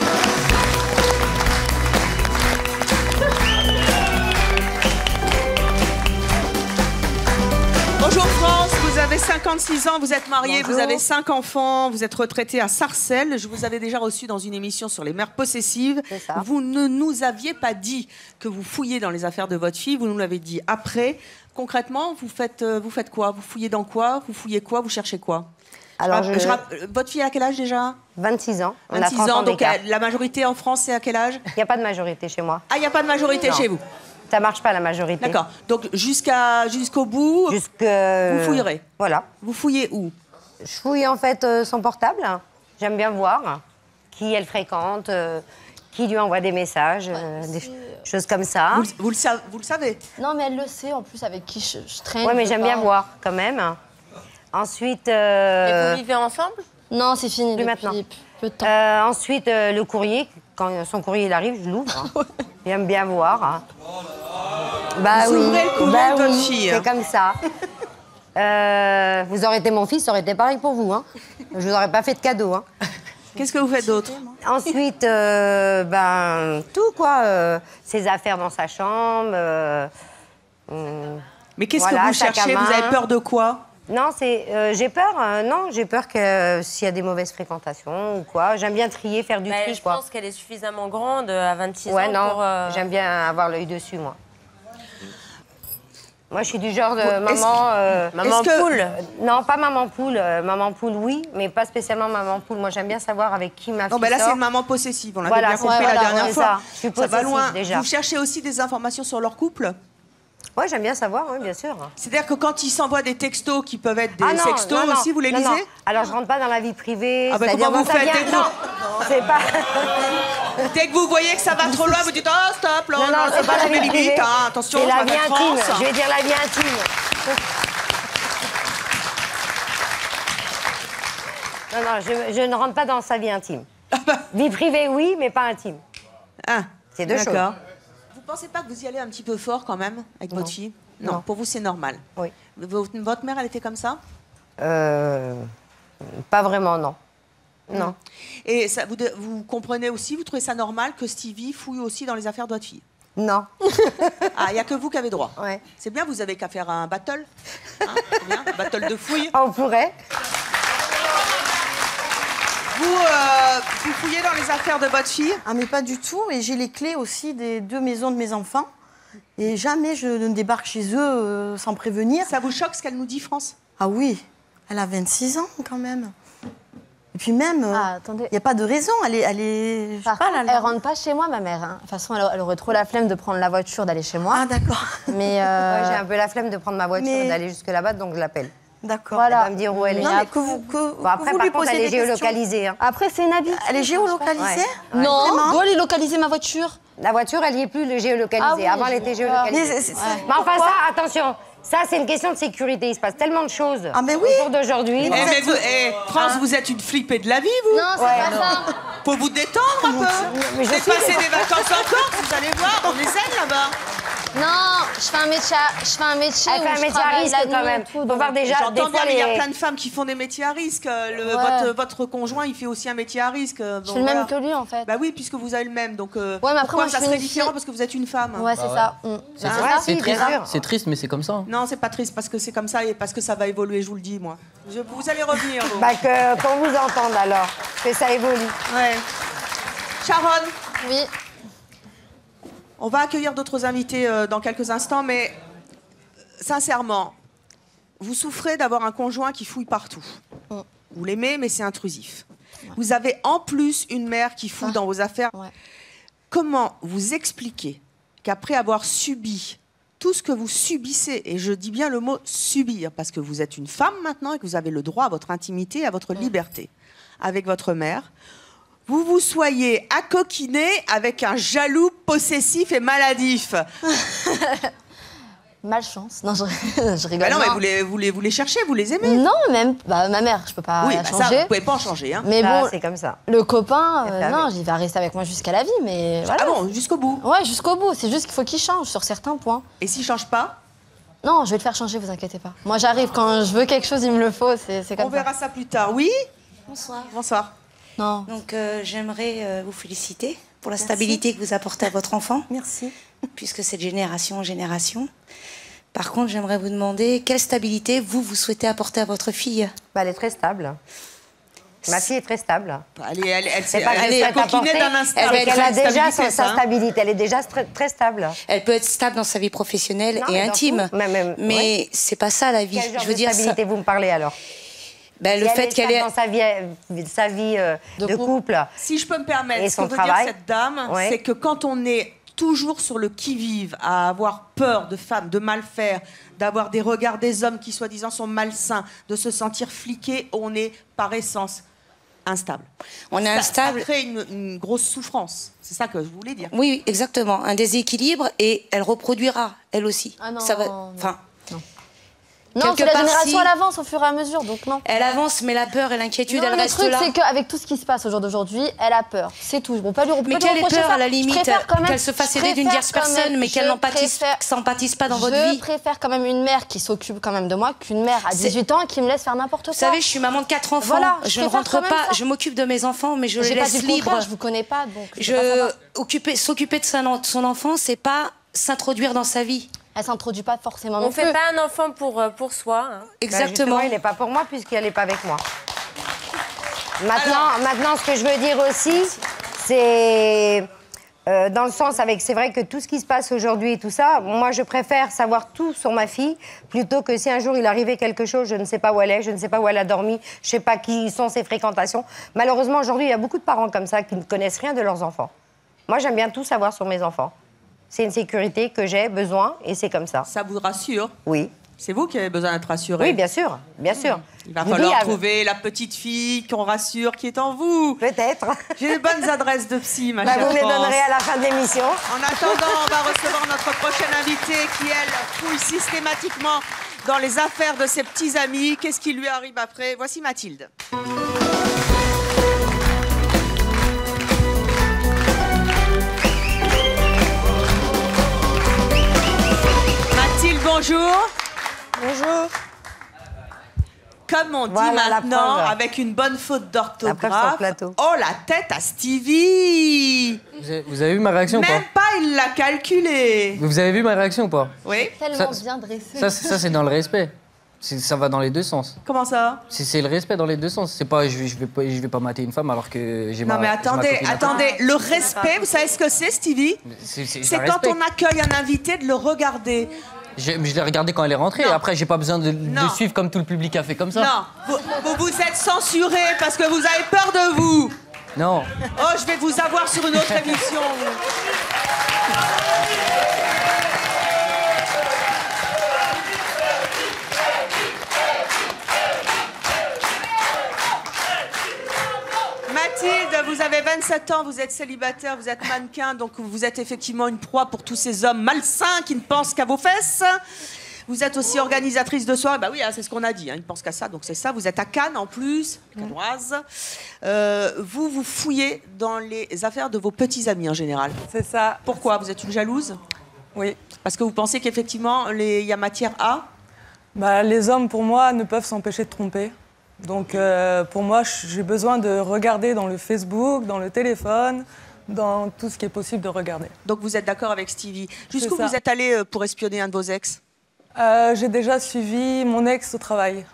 Bonjour France, vous avez 56 ans, vous êtes mariée, Bonjour. vous avez 5 enfants, vous êtes retraitée à Sarcelles. Je vous avais déjà reçu dans une émission sur les mères possessives. ça. Vous ne nous aviez pas dit que vous fouillez dans les affaires de votre fille, vous nous l'avez dit après. Concrètement, vous faites quoi? Vous fouillez dans quoi? Vous fouillez quoi? Vous cherchez quoi? Alors, votre fille a quel âge déjà? 26 ans. On a 26 30 ans, ans donc d'écart. la majorité en France, c'est à quel âge? Il n'y a pas de majorité chez moi. Ah, il n'y a pas de majorité Non. chez vous? Ça marche pas la majorité. D'accord. Donc jusqu'au bout, vous fouillerez? Voilà. Vous fouillez où? Je fouille en fait son portable. J'aime bien voir qui elle fréquente, qui lui envoie des messages, des choses comme ça. Vous le savez? Non, mais elle le sait en plus avec qui je traîne. Ouais, mais je j'aime parle. bien voir quand même. Ensuite. Et vous vivez ensemble? Non, c'est fini Plus depuis maintenant. peu de temps. Ensuite, le courrier. Quand son courrier il arrive, je l'ouvre. J'aime bien voir. Bah Vous oui. ouvrez le courrier Bah de votre oui, fille. c'est comme ça. Vous aurez été mon fils, ça aurait été pareil pour vous. Hein. Je vous aurais pas fait de cadeau. Hein. Qu'est-ce que vous faites d'autre? Ensuite, tout quoi. Ses affaires dans sa chambre. Mais qu'est-ce voilà, que vous sac à cherchez? Vous main. avez peur de quoi? Non, j'ai peur. Non, j'ai peur que s'il y a des mauvaises fréquentations ou quoi. J'aime bien trier, faire du tri, Je quoi. pense qu'elle est suffisamment grande à 26 Ouais, ans non, pour... j'aime bien avoir l'œil dessus, moi. Moi, je suis du genre de Est-ce maman... que- Maman poule Non, pas maman poule. Maman poule, oui, mais pas spécialement maman poule. Moi, j'aime bien savoir avec qui ma fille Non, ben là, sort. c'est une maman possessive. On l'avait Voilà, bien compris ouais, la voilà, dernière ouais, fois. ça. Je suis va possessive, loin. déjà. Vous cherchez aussi des informations sur leur couple? Ouais, j'aime bien savoir, oui, bien sûr. C'est-à-dire que quand ils s'envoient des textos qui peuvent être des Ah non, sextos non, non, aussi, vous les non, lisez? non. Alors, je rentre pas dans la vie privée. Ah ben, c'est-à-dire, comment vous moi, ça faites? vient- Non, c'est pas... Dès que vous voyez que ça va trop loin, vous dites « Oh, stop, là, Non, non, c'est pas la vie limite, privée. hein, attention, C'est je la vais vie mettre intime. France. Je vais dire la vie intime. Non, non, je ne rentre pas dans sa vie intime. Vie privée, oui, mais pas intime. Ah, c'est deux choses. d'accord. Vous pensez pas que vous y allez un petit peu fort quand même avec votre fille? Non, Non. pour vous c'est normal. Oui. Votre mère, elle était comme ça? Pas vraiment, non. Non. Et ça, vous comprenez aussi, vous trouvez ça normal que Stevie fouille aussi dans les affaires de votre fille? Non. Ah, il n'y a que vous qui avez droit. Ouais. C'est bien, vous avez qu'à faire un battle. Hein, c'est bien, un battle de fouille. On pourrait. Vous fouillez dans les affaires de votre fille? Ah, mais pas du tout. Et j'ai les clés aussi des 2 maisons de mes enfants. Et jamais je ne débarque chez eux sans prévenir. Ça vous choque ce qu'elle nous dit, France? Ah oui. Elle a 26 ans quand même. Et puis même, il n'y a pas de raison. Elle est Par contre, elle rentre pas chez moi, ma mère. Hein. De toute façon, elle aurait trop la flemme de prendre la voiture, d'aller chez moi. Ah, d'accord. Mais Ouais, j'ai un peu la flemme de prendre ma voiture et d'aller jusque là-bas, donc je l'appelle. D'accord. Elle voilà. va me dire où elle est. Non, mais Bon, après, vous par lui contre, elle posez est des questions. géolocalisée. Hein. Après, c'est une habitude. Elle est géolocalisée? Ouais. Non, Vraiment doit aller localiser ma voiture. La voiture, elle n'y est plus géolocalisée. Ah oui, Avant, elle était géolocalisée. Mais enfin, ça, attention, ça, c'est une question de sécurité. Il se passe tellement de choses Ah, mais oui. au jour d'aujourd'hui. France, vous êtes une flippée de la vie, vous? Non, c'est pas ça. Faut vous détendre un peu. Mais je Vous suis passez des vacances en Corse, vous allez voir, on est zen là-bas. Non, je fais un métier, Elle fait un où métier je à travaille risque la quand nuit même. et tout, Faut donc- voir déjà, des J'entends bien, fois, mais il y a plein de femmes qui font des métiers à risque. Votre conjoint, il fait aussi un métier à risque. Je suis le même que lui, en fait. Bah oui, puisque vous avez le même. Donc, mais après, pourquoi moi, ça je suis serait une différent fille. parce que vous êtes une femme? Ouais, c'est ça. C'est Ouais, c'est si, triste, bien sûr. c'est triste, mais c'est comme ça. Non, c'est pas triste parce que c'est comme ça et parce que ça va évoluer, je vous le dis, moi. Vous allez revenir, vous. Bah, qu'on vous entende alors, que ça évolue. Ouais. Sharon, Oui. on va accueillir d'autres invités dans quelques instants, mais sincèrement, vous souffrez d'avoir un conjoint qui fouille partout. Vous l'aimez, mais c'est intrusif. Vous avez en plus une mère qui fouille dans vos affaires. Ouais. Comment vous expliquez qu'après avoir subi tout ce que vous subissez, et je dis bien le mot subir, parce que vous êtes une femme maintenant et que vous avez le droit à votre intimité, à votre liberté, avec votre mère, vous vous soyez accoquiné avec un jaloux possessif et maladif. Malchance. Non, je rigole. Bah non, Non. mais vous les cherchez, vous les aimez. Non, même. Bah, ma mère, je peux pas Oui, la bah ça, changer. vous pouvez pas en changer. Hein. Mais Ça, bon, c'est comme ça. le copain, Elle fait non, avec. il va rester avec moi jusqu'à la vie, mais voilà. Ah bon, jusqu'au bout. Ouais, jusqu'au bout. C'est juste qu'il faut qu'il change sur certains points. Et s'il change pas, Non, je vais le faire changer, vous inquiétez pas. Moi, j'arrive quand je veux quelque chose, il me le faut. C'est comme on verra ça plus tard. Oui. Bonsoir. Bonsoir. Non. Donc j'aimerais vous féliciter pour la stabilité que vous apportez à votre enfant. Merci. Puisque c'est de génération en génération. Par contre, j'aimerais vous demander quelle stabilité vous souhaitez apporter à votre fille. Bah, elle est très stable. Ma fille est très stable. Elle C'est pas elle qu'elle est soit coquinée apportée, d'un instant. c'est qu'elle a déjà Stabilité, sa ça, hein. stabilité. Elle est déjà très stable. Elle peut être stable dans sa vie professionnelle Non, et mais dans intime. tout. Même, mais ouais. c'est pas ça la vie. Quel genre Je veux de dire stabilité ça. vous me parlez alors? Ben, le Si fait elle est qu'elle stable est. dans sa vie de couple. Si je peux me permettre, Et ce son que veut travail. dire cette dame, Ouais. c'est que quand on est toujours sur le qui-vive, à avoir peur de femmes, de mal faire, d'avoir des regards des hommes qui soi-disant sont malsains, de se sentir fliqué, on est par essence instable. On est instable. Ça crée une grosse souffrance. C'est ça que je voulais dire. Oui, exactement. Un déséquilibre et elle reproduira, elle aussi. Ah non, ça va. non. Enfin. Non, c'est quelque la part, génération, si- elle avance au fur et à mesure, donc non. Elle avance, mais la peur et l'inquiétude, Non, elle le reste truc, là. c'est qu'avec tout ce qui se passe au jour d'aujourd'hui, elle a peur. C'est tout. On peut pas lui Mais pas lui quelle est reprocher peur, ça. à la Je limite, préfère quand même- qu'elle se fasse je aider d'une préfère tierce quand personne, même- mais qu'elle je n'empathise pas dans votre vie. Je préfère quand même une mère qui s'occupe quand même de moi qu'une mère à C'est- 18 ans qui me laisse faire n'importe quoi. Vous savez, je suis maman de 4 enfants. Voilà, je je ne préfère rentre quand même pas, ça. je m'occupe de mes enfants, mais je les J'ai pas laisse dit le libres. contraire, je vous connais pas, donc je peux pas savoir. S'occuper de son enfant, c'est pas s'introduire dans sa vie. Elle s'introduit pas forcément On non fait plus. pas un enfant pour soi. Hein. Exactement. Il n'est pas pour moi puisqu'elle n'est pas avec moi. Maintenant, ce que je veux dire aussi, c'est dans le sens avec, c'est vrai que tout ce qui se passe aujourd'hui et tout ça, moi je préfère savoir tout sur ma fille plutôt que si un jour il arrivait quelque chose, je ne sais pas où elle est, je ne sais pas où elle a dormi, je ne sais pas qui sont ses fréquentations. Malheureusement, aujourd'hui, il y a beaucoup de parents comme ça qui ne connaissent rien de leurs enfants. Moi, j'aime bien tout savoir sur mes enfants. C'est une sécurité que j'ai besoin et c'est comme ça. Ça vous rassure? Oui. C'est vous qui avez besoin d'être rassuré. Oui, bien sûr, bien sûr. Il va Je vous falloir dis, trouver la petite fille qu'on rassure, qui est en vous. Peut-être. J'ai des bonnes adresses de psy, ma Bah, chère vous me les France. donnerez à la fin de l'émission. En attendant, on va recevoir notre prochaine invitée qui, elle, fouille systématiquement dans les affaires de ses petits amis. Qu'est-ce qui lui arrive après? Voici Mathilde. Mathilde, bonjour. Bonjour. Comme on dit Voilà la maintenant, preuve. avec une bonne faute La preuve sur le d'orthographe. plateau. Oh, la tête à Stevie! Vous avez vu ma réaction ou pas? Même pas, il l'a calculé. Vous avez vu ma réaction ou pas? Oui. Tellement Ça- bien dressé. Ça c'est dans le respect. Ça va dans les deux sens. Comment ça? C'est le respect dans les deux sens. C'est pas je vais pas mater une femme alors que j'ai ma. Non mais j'ai ma attendez, copine à attendez. Le respect, vous savez ce que c'est, Stevie? côté. C'est quand on accueille un invité de le regarder. Je l'ai regardée quand elle est rentrée. Non. Et après, j'ai pas besoin de Non. suivre comme tout le public a fait comme ça. Non, vous êtes censuré parce que vous avez peur de vous. Non. Oh, je vais vous avoir sur une autre émission. Mathilde, vous avez 27 ans, vous êtes célibataire, vous êtes mannequin, donc vous êtes effectivement une proie pour tous ces hommes malsains qui ne pensent qu'à vos fesses. Vous êtes aussi organisatrice de soirée. Bah oui, hein, c'est ce qu'on a dit. Hein, ils ne pensent qu'à ça, donc c'est ça. Vous êtes à Cannes en plus, cannoise. Vous fouillez dans les affaires de vos petits amis en général. C'est ça. Pourquoi? Vous êtes une jalouse? Oui. Parce que vous pensez qu'effectivement, il y a matière à? Bah, les hommes, pour moi, ne peuvent s'empêcher de tromper. Donc, pour moi, j'ai besoin de regarder dans le Facebook, dans le téléphone, dans tout ce qui est possible de regarder. Donc, vous êtes d'accord avec Stevie. Jusqu'où ça. vous êtes allé pour espionner un de vos ex? J'ai déjà suivi mon ex au travail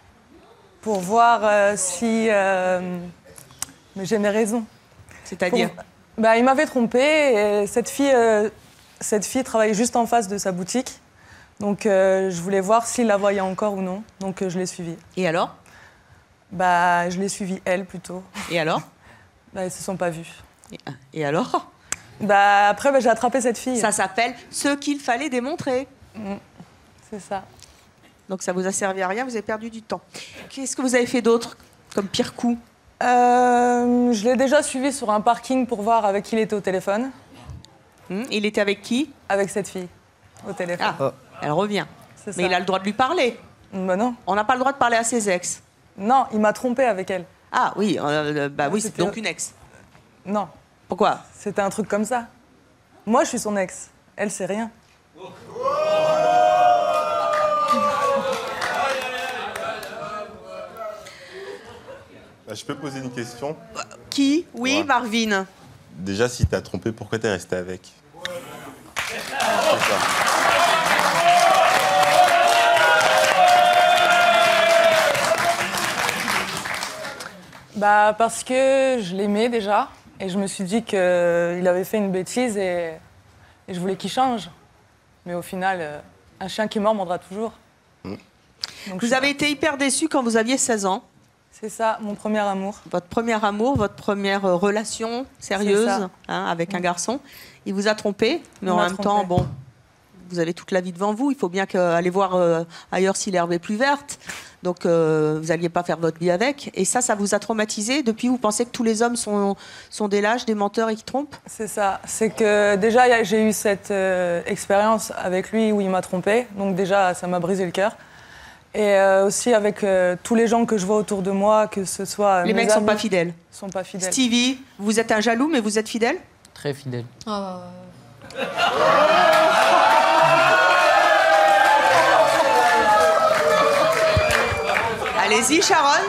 pour voir si... Mais j'ai mes raisons. C'est-à-dire? Bah, il m'avait trompé et cette fille travaillait juste en face de sa boutique. Donc, je voulais voir s'il la voyait encore ou non. Donc, je l'ai suivie. Et alors? Bah, je l'ai suivie, elle, plutôt. Et alors? Bah, ils se sont pas vus. Et alors? Bah, après, bah, j'ai attrapé cette fille. Ça s'appelle ce qu'il fallait démontrer. C'est ça. Donc ça vous a servi à rien, vous avez perdu du temps. Qu'est-ce que vous avez fait d'autre comme pire coup? Je l'ai déjà suivi sur un parking pour voir avec qui il était au téléphone. Il était avec qui? Avec cette fille, au téléphone. Ah, elle revient. C'est Mais ça. il a le droit de lui parler. Bah non. On n'a pas le droit de parler à ses ex. Non, il m'a trompé avec elle. Ah oui, bah oui, c'est donc une ex. Non. Pourquoi? C'était un truc comme ça. Moi, je suis son ex. Elle, c'est rien. Je peux poser une question? Qui? Oui, Ouais. Marvin. Déjà, si t'as trompé, pourquoi t'es resté avec? Bah, parce que je l'aimais déjà. Et je me suis dit qu'il avait fait une bêtise et je voulais qu'il change. Mais au final, un chien qui mord mordra toujours. Donc, Vous avez été hyper déçu quand vous aviez 16 ans. C'est ça, mon premier amour. Votre premier amour, votre première relation sérieuse C'est ça. avec un garçon. Il vous a trompé, mais Il en m'a même temps, trompé. bon, vous avez toute la vie devant vous. Il faut bien aller voir ailleurs si l'herbe est plus verte. Donc, vous n'alliez pas faire votre vie avec. Et ça vous a traumatisé. Depuis, vous pensez que tous les hommes sont des lâches, des menteurs et qui trompent? C'est ça. C'est que déjà, j'ai eu cette expérience avec lui où il m'a trompée. Donc déjà, ça m'a brisé le cœur. Et aussi avec tous les gens que je vois autour de moi, que ce soit Les mes mecs ne sont amis, pas fidèles. sont pas fidèles. Stevie, vous êtes un jaloux, mais vous êtes fidèle? Très fidèle. Allez-y, Sharon.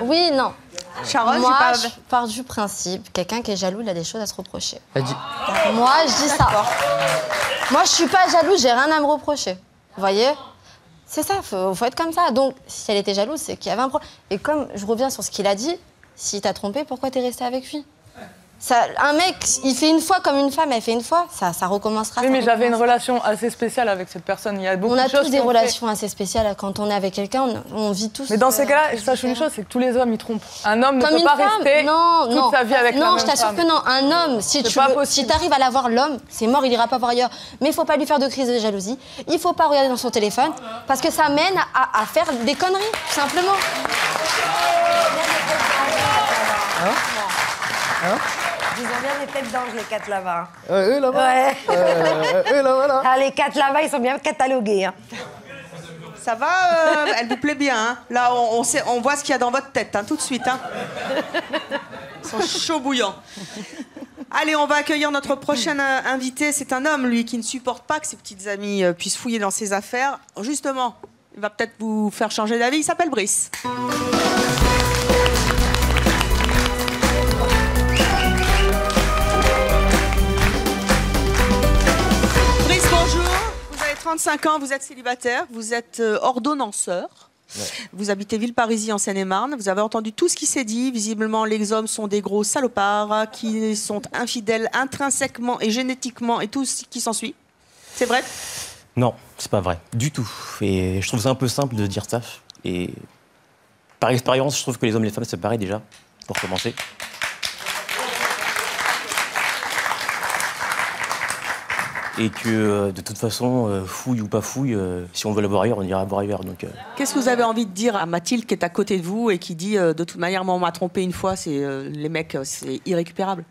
Oui, non. Sharon, moi, j'ai pas- je pars du principe, quelqu'un qui est jaloux, il a des choses à se reprocher. Elle dit- Moi, je dis ça. Moi, je suis pas jalouse, j'ai rien à me reprocher. Vous voyez? C'est ça, faut être comme ça. Donc, si elle était jalouse, c'est qu'il y avait un problème. Et comme je reviens sur ce qu'il a dit, s'il t'a trompé, pourquoi t'es resté avec lui? Ça, un mec, il fait une fois comme une femme, elle fait une fois, ça recommencera. Oui, ça mais j'avais une recommencera. relation assez spéciale avec cette personne. Il y a beaucoup On a de choses tous des qui ont relations assez spéciales quand on est avec quelqu'un, on vit tous. Mais dans ces cas-là, je sache une chose, c'est que tous les hommes, ils trompent. Un homme ne Comme peut une pas femme. rester Non, toute non. sa vie avec la non, même je t'assure femme. que non. Un homme, si C'est tu pas veux, possible. si t'arrives à l'avoir, l'homme, c'est mort, il ira pas voir ailleurs. Mais il faut pas lui faire de crise de jalousie. Il faut pas regarder dans son téléphone parce que ça mène à faire des conneries, tout simplement. Ils ont bien des têtes d'ange, les 4 là-bas. Eux là-bas. Ouais. Eux là-bas. Ah, les 4 là-bas, ils sont bien catalogués. Hein. Ça va, elle vous plaît bien. Hein. Là, on voit ce qu'il y a dans votre tête, hein, tout de suite. Hein. Ils sont chauds bouillants. Allez, on va accueillir notre prochain invité. C'est un homme, lui, qui ne supporte pas que ses petites amies puissent fouiller dans ses affaires. Justement, il va peut-être vous faire changer d'avis. Il s'appelle Brice. Brice, bonjour. Vous avez 35 ans, vous êtes célibataire, vous êtes ordonnanceur. Ouais. Vous habitez Villeparisis en Seine-et-Marne. Vous avez entendu tout ce qui s'est dit. Visiblement, les hommes sont des gros salopards qui sont infidèles intrinsèquement et génétiquement et tout ce qui s'ensuit. C'est vrai? Non, c'est pas vrai, du tout. Et je trouve ça un peu simple de dire ça. Et par expérience, je trouve que les hommes et les femmes, c'est pareil déjà, pour commencer. Et que de toute façon, fouille ou pas fouille, si on veut la voir ailleurs, on ira voir ailleurs. Donc, Qu'est-ce que vous avez envie de dire à Mathilde qui est à côté de vous et qui dit de toute manière, moi on m'a trompé une fois, les mecs, c'est irrécupérable.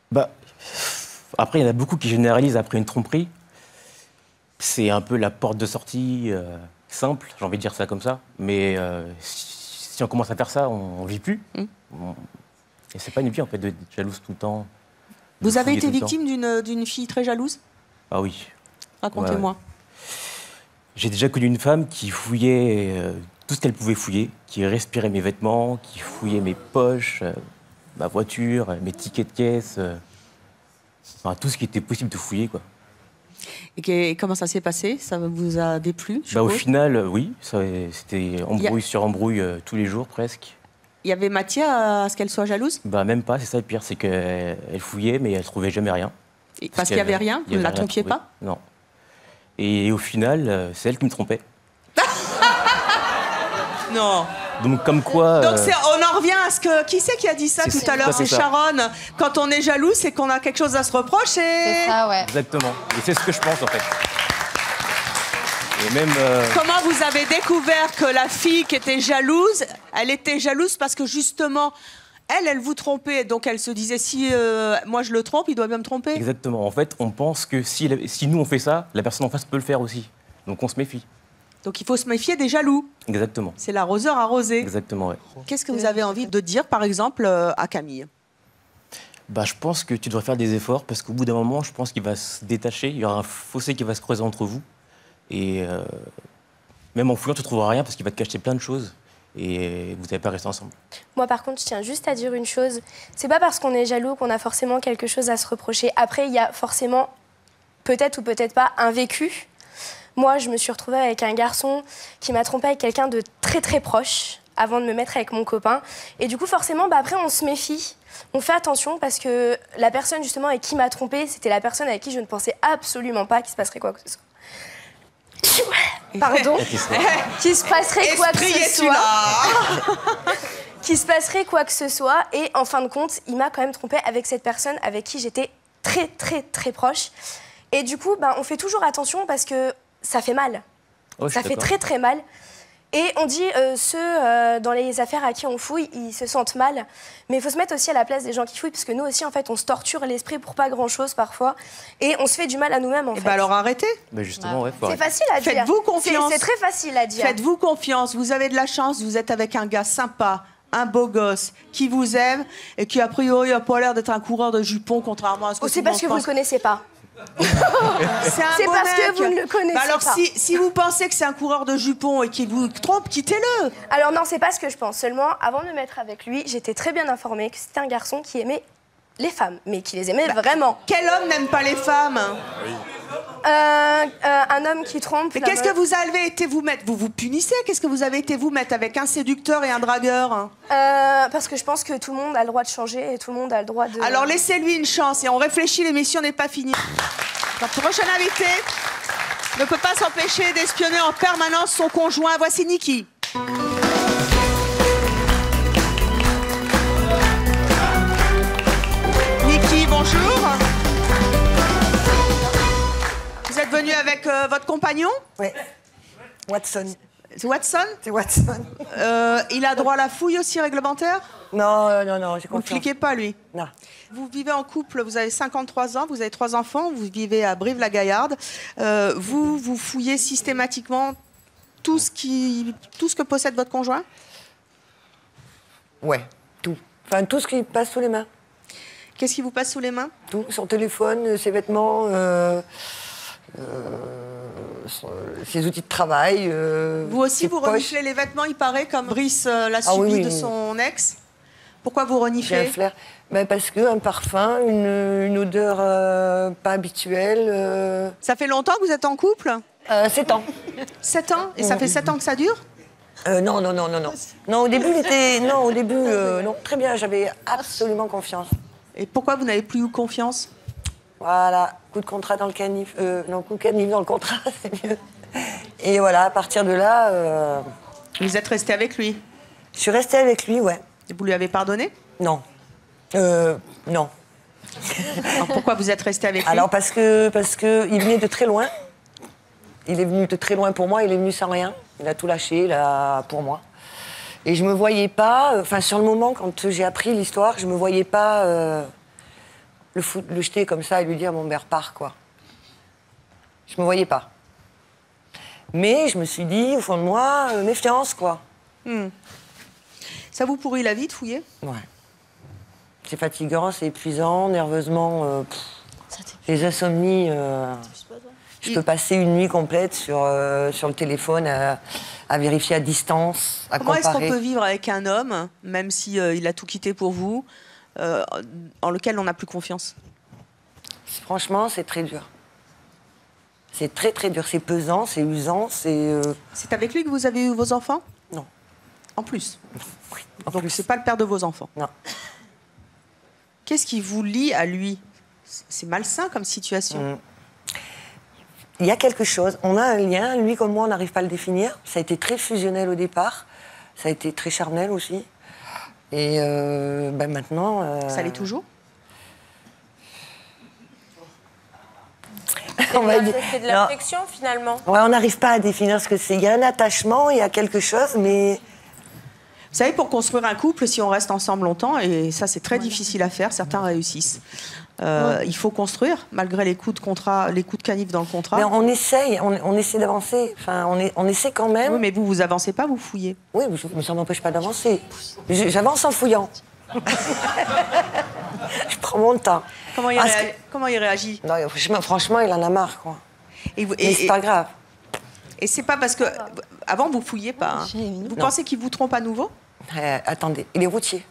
Bah, après, il y en a beaucoup qui généralisent après une tromperie. C'est un peu la porte de sortie simple, j'ai envie de dire ça comme ça. Mais si on commence à faire ça, on vit plus. Et c'est pas une vie en fait d'être jalouse tout le temps. Vous avez été victime d'une fille très jalouse? Ah oui. Racontez-moi. Ouais. J'ai déjà connu une femme qui fouillait tout ce qu'elle pouvait fouiller, qui respirait mes vêtements, qui fouillait mes poches, ma voiture, mes tickets de caisse, enfin, tout ce qui était possible de fouiller, quoi. Et comment ça s'est passé? Ça vous a déplu? Bah, au final, oui, c'était embrouille sur embrouille tous les jours presque. Il y avait matière à ce qu'elle soit jalouse? Bah même pas, c'est ça le pire, c'est qu'elle fouillait mais elle trouvait jamais rien. Parce qu'il n'y avait rien? Vous ne la trompiez pas? Non. Et au final, c'est elle qui me trompait. Non. Donc comme quoi... Donc on en revient à ce que... Qui c'est qui a dit ça tout à l'heure? C'est Sharon. Quand on est jaloux, c'est qu'on a quelque chose à se reprocher. C'est ça, ouais. Exactement. Et c'est ce que je pense en fait. Et même, Comment vous avez découvert que la fille qui était jalouse, elle était jalouse parce que justement, elle vous trompait. Donc elle se disait, si moi je le trompe, il doit bien me tromper. Exactement. En fait, on pense que si nous on fait ça, la personne en face peut le faire aussi. Donc on se méfie. Donc il faut se méfier des jaloux. Exactement. C'est l'arroseur arrosé. Exactement, ouais. Qu'est-ce que vous avez envie de dire, par exemple, à Camille? Bah, je pense que tu devrais faire des efforts parce qu'au bout d'un moment, je pense qu'il va se détacher. Il y aura un fossé qui va se creuser entre vous. Et même en fouillant, tu ne trouveras rien parce qu'il va te cacher plein de choses. Et vous n'allez pas rester ensemble. Moi, par contre, je tiens juste à dire une chose. C'est pas parce qu'on est jaloux qu'on a forcément quelque chose à se reprocher. Après, il y a forcément, peut-être ou peut-être pas, un vécu. Moi, je me suis retrouvée avec un garçon qui m'a trompée avec quelqu'un de très très proche avant de me mettre avec mon copain. Et du coup, forcément, après, on se méfie. On fait attention parce que la personne, justement, avec qui m'a trompée, c'était la personne avec qui je ne pensais absolument pas qu'il se passerait quoi que ce soit. Pardon. Qu'il se passerait quoi que ce soit. Qu'il se passerait quoi que ce soit. Et en fin de compte, il m'a quand même trompée avec cette personne avec qui j'étais très très très proche. Et du coup, on fait toujours attention parce que ça fait mal. Ça fait très très mal. Et on dit, ceux dans les affaires à qui on fouille, ils se sentent mal. Mais il faut se mettre aussi à la place des gens qui fouillent, parce que nous aussi, en fait, on se torture l'esprit pour pas grand-chose parfois. Et on se fait du mal à nous-mêmes, en fait. Alors arrêtez. Mais justement, ouais, c'est facile à dire. Faites-vous confiance. C'est très facile à dire. Faites-vous confiance. Vous avez de la chance. Vous êtes avec un gars sympa, un beau gosse, qui vous aime et qui, a priori, n'a pas l'air d'être un coureur de jupons, contrairement à ce que c'est parce que vous ne le connaissez pas. C'est parce que vous ne le connaissez alors pas. Si vous pensez que c'est un coureur de jupons et qu'il vous trompe, quittez-le. Alors non, c'est pas ce que je pense. Seulement, avant de me mettre avec lui, j'étais très bien informée que c'était un garçon qui aimait les femmes, mais qui les aimait vraiment. Quel homme n'aime pas les femmes? Un homme qui trompe. Mais qu'est-ce que vous avez été vous mettre? Vous vous punissez? Qu'est-ce que vous avez été vous mettre avec un séducteur et un dragueur? Parce que je pense que tout le monde a le droit de changer et tout le monde a le droit de... Alors laissez-lui une chance et on réfléchit, l'émission n'est pas finie. Notre prochain invité ne peut pas s'empêcher d'espionner en permanence son conjoint. Voici Niki. Niki, bonjour. Vous êtes venu avec votre compagnon? Oui. Watson. C'est Watson? C'est Watson. Il a droit à la fouille aussi réglementaire? Non, j'ai confiance. Vous ne cliquez pas, lui? Non. Vous vivez en couple, vous avez 53 ans, vous avez 3 enfants, vous vivez à Brive-la-Gaillarde. Vous fouillez systématiquement tout ce que possède votre conjoint? Ouais, tout. Enfin, tout ce qui passe sous les mains. Qu'est-ce qui vous passe sous les mains? Tout. Son téléphone, ses vêtements, ses outils de travail. Vous aussi, vous poches. reniflez les vêtements, il paraît, comme Brice l'a subi de son ex. Pourquoi vous reniflez? J'ai un flair. Parce qu'un parfum, une odeur pas habituelle. Ça fait longtemps que vous êtes en couple? 7 ans. 7 ans? Et ça fait 7 ans que ça dure? Non. Non, au début, non, très bien, j'avais absolument confiance. Et pourquoi vous n'avez plus eu confiance? Voilà, coup de contrat dans le canif. Non, coup de canif dans le contrat, c'est mieux. Et voilà, à partir de là... Vous êtes resté avec lui? Je suis restée avec lui, ouais. Et vous lui avez pardonné? Non. Non. Alors pourquoi vous êtes resté avec lui? Alors parce que il venait de très loin. Il est venu de très loin pour moi, il est venu sans rien. Il a tout lâché là, pour moi. Et je me voyais pas, enfin sur le moment, quand j'ai appris l'histoire, je me voyais pas le jeter comme ça et lui dire, mon père part, quoi. Je me voyais pas. Mais je me suis dit, au fond de moi, méfiance, quoi. Ça vous pourrit la vie de fouiller? Ouais. C'est fatigant, c'est épuisant, nerveusement. Les insomnies, je peux passer une nuit complète sur le téléphone à vérifier à distance, à Comment comparer. est-ce qu'on peut vivre avec un homme, même si il a tout quitté pour vous, en lequel on n'a plus confiance? Franchement, c'est très dur. C'est très très dur, c'est pesant, c'est usant, c'est... C'est avec lui que vous avez eu vos enfants? Non. En plus? Oui. Donc c'est pas le père de vos enfants? Non. Qu'est-ce qui vous lie à lui? C'est malsain comme situation. Il y a quelque chose, on a un lien, lui comme moi on n'arrive pas à le définir. Ça a été très fusionnel au départ, ça a été très charnel aussi. Et maintenant... Ça l'est toujours? C'est de l'affection finalement. Ouais, on n'arrive pas à définir ce que c'est. Il y a un attachement, il y a quelque chose, mais... Vous savez, pour construire un couple, si on reste ensemble longtemps, et ça c'est très difficile à faire, certains réussissent. Il faut construire, malgré les coups de canif dans le contrat. Mais on essaye, on essaie d'avancer. Enfin, on essaie quand même. Oui, mais vous avancez pas, vous fouillez. Oui, mais ça m'empêche pas d'avancer. J'avance en fouillant. Je prends mon temps. Comment il réagit? Non, franchement, il en a marre, quoi. Mais c'est pas grave. Et c'est pas parce que... Avant, vous fouilliez pas. Hein. Vous pensez qu'il vous trompe à nouveau? Attendez, il est routier.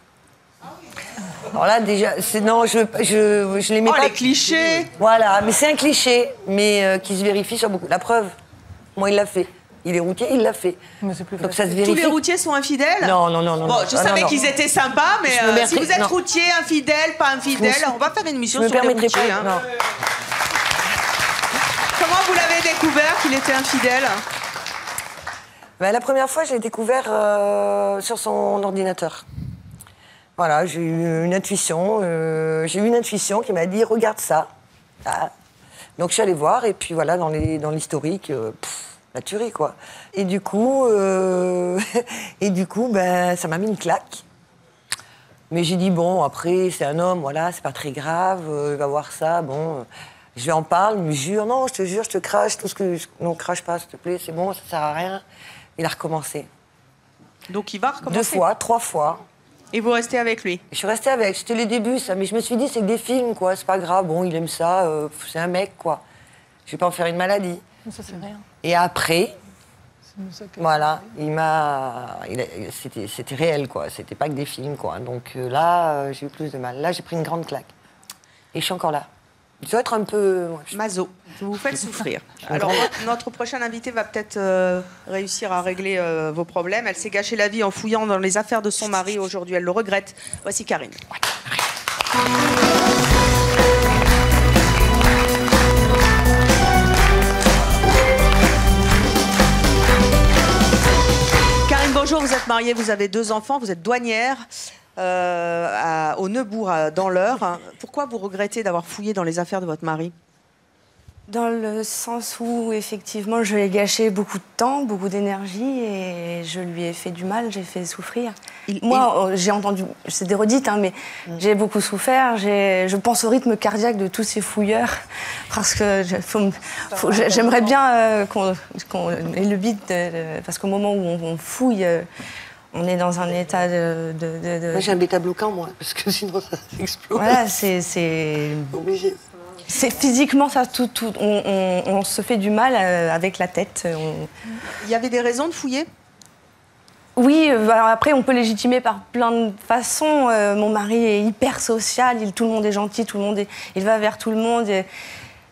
Alors là, déjà, non, je l'aimais pas. Les clichés. Voilà, mais c'est un cliché, mais qui se vérifie sur beaucoup. La preuve, moi, il l'a fait. Il est routier, il l'a fait. Mais c'est plus Donc ça se vérifie. Tous les routiers sont infidèles? Non. Bon, je savais qu'ils étaient sympas, mais si vous êtes routier, infidèle, pas infidèle, on va faire une émission sur les routiers. Hein. Comment vous l'avez découvert qu'il était infidèle? La première fois, je l'ai découvert sur son ordinateur. Voilà, j'ai eu une intuition. Qui m'a dit, regarde ça. Ah. Donc je suis allée voir, et puis voilà, dans l'historique, la tuerie, quoi. Et du coup, ça m'a mis une claque. Mais j'ai dit, bon, après, c'est un homme, voilà, c'est pas très grave, il va voir ça, bon... Je lui en parle, il me jure, non, je te jure, je te crache, tout ce que... Non, crache pas, s'il te plaît, c'est bon, ça sert à rien. Il a recommencé. Donc il va recommencer? 2 fois, 3 fois. Et vous restez avec lui? Je suis restée avec, c'était les débuts, ça. Mais je me suis dit, c'est que des films, quoi, c'est pas grave, bon, il aime ça, c'est un mec, quoi. Je vais pas en faire une maladie. Ça, c'est rien. Et après, voilà, c'était réel, quoi. C'était pas que des films, quoi. Donc là, j'ai eu plus de mal. Là, j'ai pris une grande claque. Et je suis encore là. Je dois être un peu... Maso, vous vous faites souffrir. Alors, notre prochaine invitée va peut-être réussir à régler vos problèmes. Elle s'est gâché la vie en fouillant dans les affaires de son mari. Aujourd'hui, elle le regrette. Voici Karine. Karine, bonjour. Vous êtes mariée, vous avez 2 enfants, vous êtes douanière. Au Neubourg, dans l'Eure. Pourquoi vous regrettez d'avoir fouillé dans les affaires de votre mari? Dans le sens où, effectivement, je lui ai gâché beaucoup de temps, beaucoup d'énergie et je lui ai fait du mal, j'ai fait souffrir. Moi, j'ai entendu, c'est des redites, hein, mais j'ai beaucoup souffert. Je pense au rythme cardiaque de tous ces fouilleurs parce que j'aimerais bien qu'on ait le beat, parce qu'au moment où on fouille... on est dans un état de... Moi, j'ai un bêta-bloquant, moi, parce que sinon, ça explose. Voilà, c'est... Obligé. C'est physiquement, ça, on se fait du mal avec la tête. Il y avait des raisons de fouiller? Oui, alors après, on peut légitimer par plein de façons. Mon mari est hyper social, tout le monde est gentil, il va vers tout le monde. Et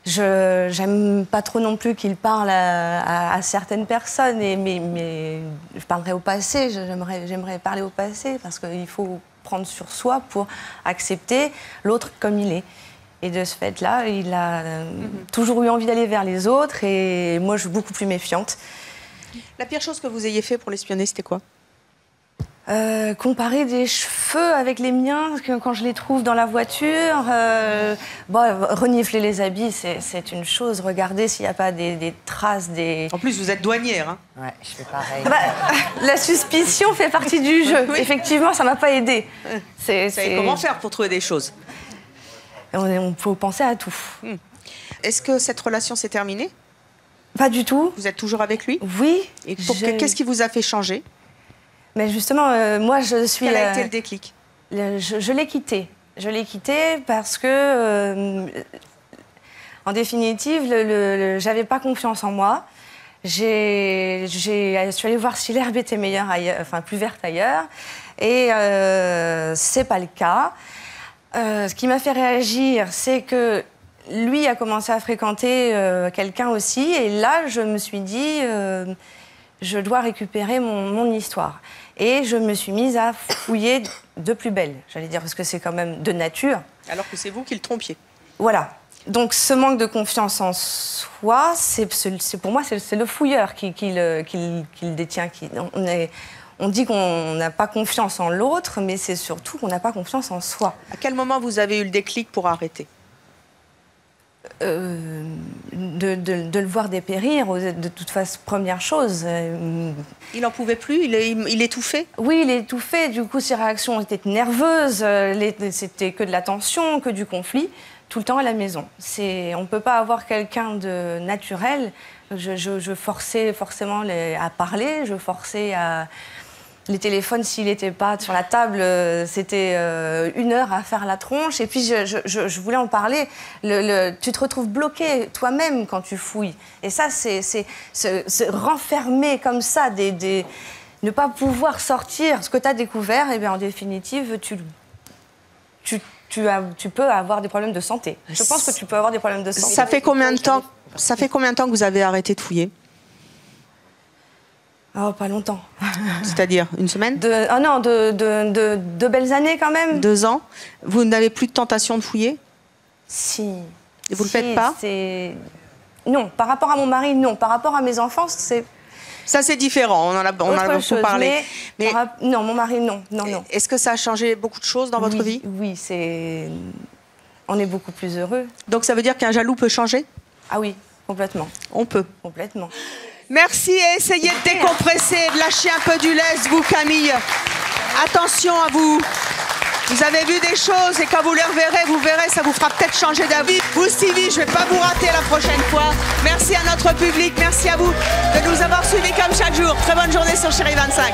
j'aime pas trop non plus qu'il parle à certaines personnes, mais je parlerai au passé, j'aimerais parler au passé, parce qu'il faut prendre sur soi pour accepter l'autre comme il est. Et de ce fait-là, il a toujours eu envie d'aller vers les autres et moi, je suis beaucoup plus méfiante. La pire chose que vous ayez fait pour l'espionner, c'était quoi? Comparer des cheveux avec les miens quand je les trouve dans la voiture. Renifler les habits, c'est une chose. Regardez s'il n'y a pas des traces, des... En plus, vous êtes douanière. Hein. Ouais, je fais pareil. La suspicion fait partie du jeu. Oui. Effectivement, ça ne m'a pas aidée. Vous savez comment faire pour trouver des choses? On faut penser à tout. Est-ce que cette relation s'est terminée? Pas du tout. Vous êtes toujours avec lui? Oui. Et qu'est-ce qui vous a fait changer? Mais justement, moi, je suis... Quel a été le déclic? Je l'ai quitté. Je l'ai quitté parce que, en définitive, j'avais pas confiance en moi. Je suis allée voir si l'herbe était meilleure ailleurs, enfin plus verte ailleurs, et c'est pas le cas. Ce qui m'a fait réagir, c'est que lui a commencé à fréquenter quelqu'un aussi, et là, je me suis dit, je dois récupérer mon histoire. Et je me suis mise à fouiller de plus belle, j'allais dire, parce que c'est quand même de nature. Alors que c'est vous qui le trompiez. Voilà. Donc ce manque de confiance en soi, pour moi, c'est le fouilleur qui le détient. On dit qu'on n'a pas confiance en l'autre, mais c'est surtout qu'on n'a pas confiance en soi. À quel moment vous avez eu le déclic pour arrêter? De le voir dépérir, de toute façon, première chose. Il n'en pouvait plus? Il étouffait? Oui, il étouffait. Du coup, ses réactions étaient nerveuses. C'était que de la tension, que du conflit, tout le temps à la maison. On ne peut pas avoir quelqu'un de naturel. Je forçais forcément à parler, je forçais à... Les téléphones, s'il n'était pas sur la table, c'était 1 heure à faire la tronche. Et puis, je voulais en parler. Tu te retrouves bloqué toi-même quand tu fouilles. Et ça, c'est se renfermer comme ça, ne pas pouvoir sortir ce que tu as découvert. Et bien, en définitive, tu peux avoir des problèmes de santé. Je pense que tu peux avoir des problèmes de santé. Ça fait combien de temps que vous avez arrêté de fouiller? Oh, pas longtemps. C'est-à-dire une semaine? Non, de belles années quand même. 2 ans. Vous n'avez plus de tentation de fouiller? Si. Et vous le faites pas? Non, par rapport à mon mari, non. Par rapport à mes enfants, c'est... Ça, c'est différent, on en a beaucoup parlé. Mais non, mon mari, non. Est-ce que ça a changé beaucoup de choses dans votre vie? Oui, on est beaucoup plus heureux. Donc ça veut dire qu'un jaloux peut changer? Ah oui, complètement. On peut? Complètement. Merci et essayez de décompresser, de lâcher un peu du lest, vous Camille. Attention à vous. Vous avez vu des choses et quand vous les reverrez, vous verrez, ça vous fera peut-être changer d'avis. Vous Stevie, je ne vais pas vous rater la prochaine fois. Merci à notre public, merci à vous de nous avoir suivis comme chaque jour. Très bonne journée sur Chérie 25.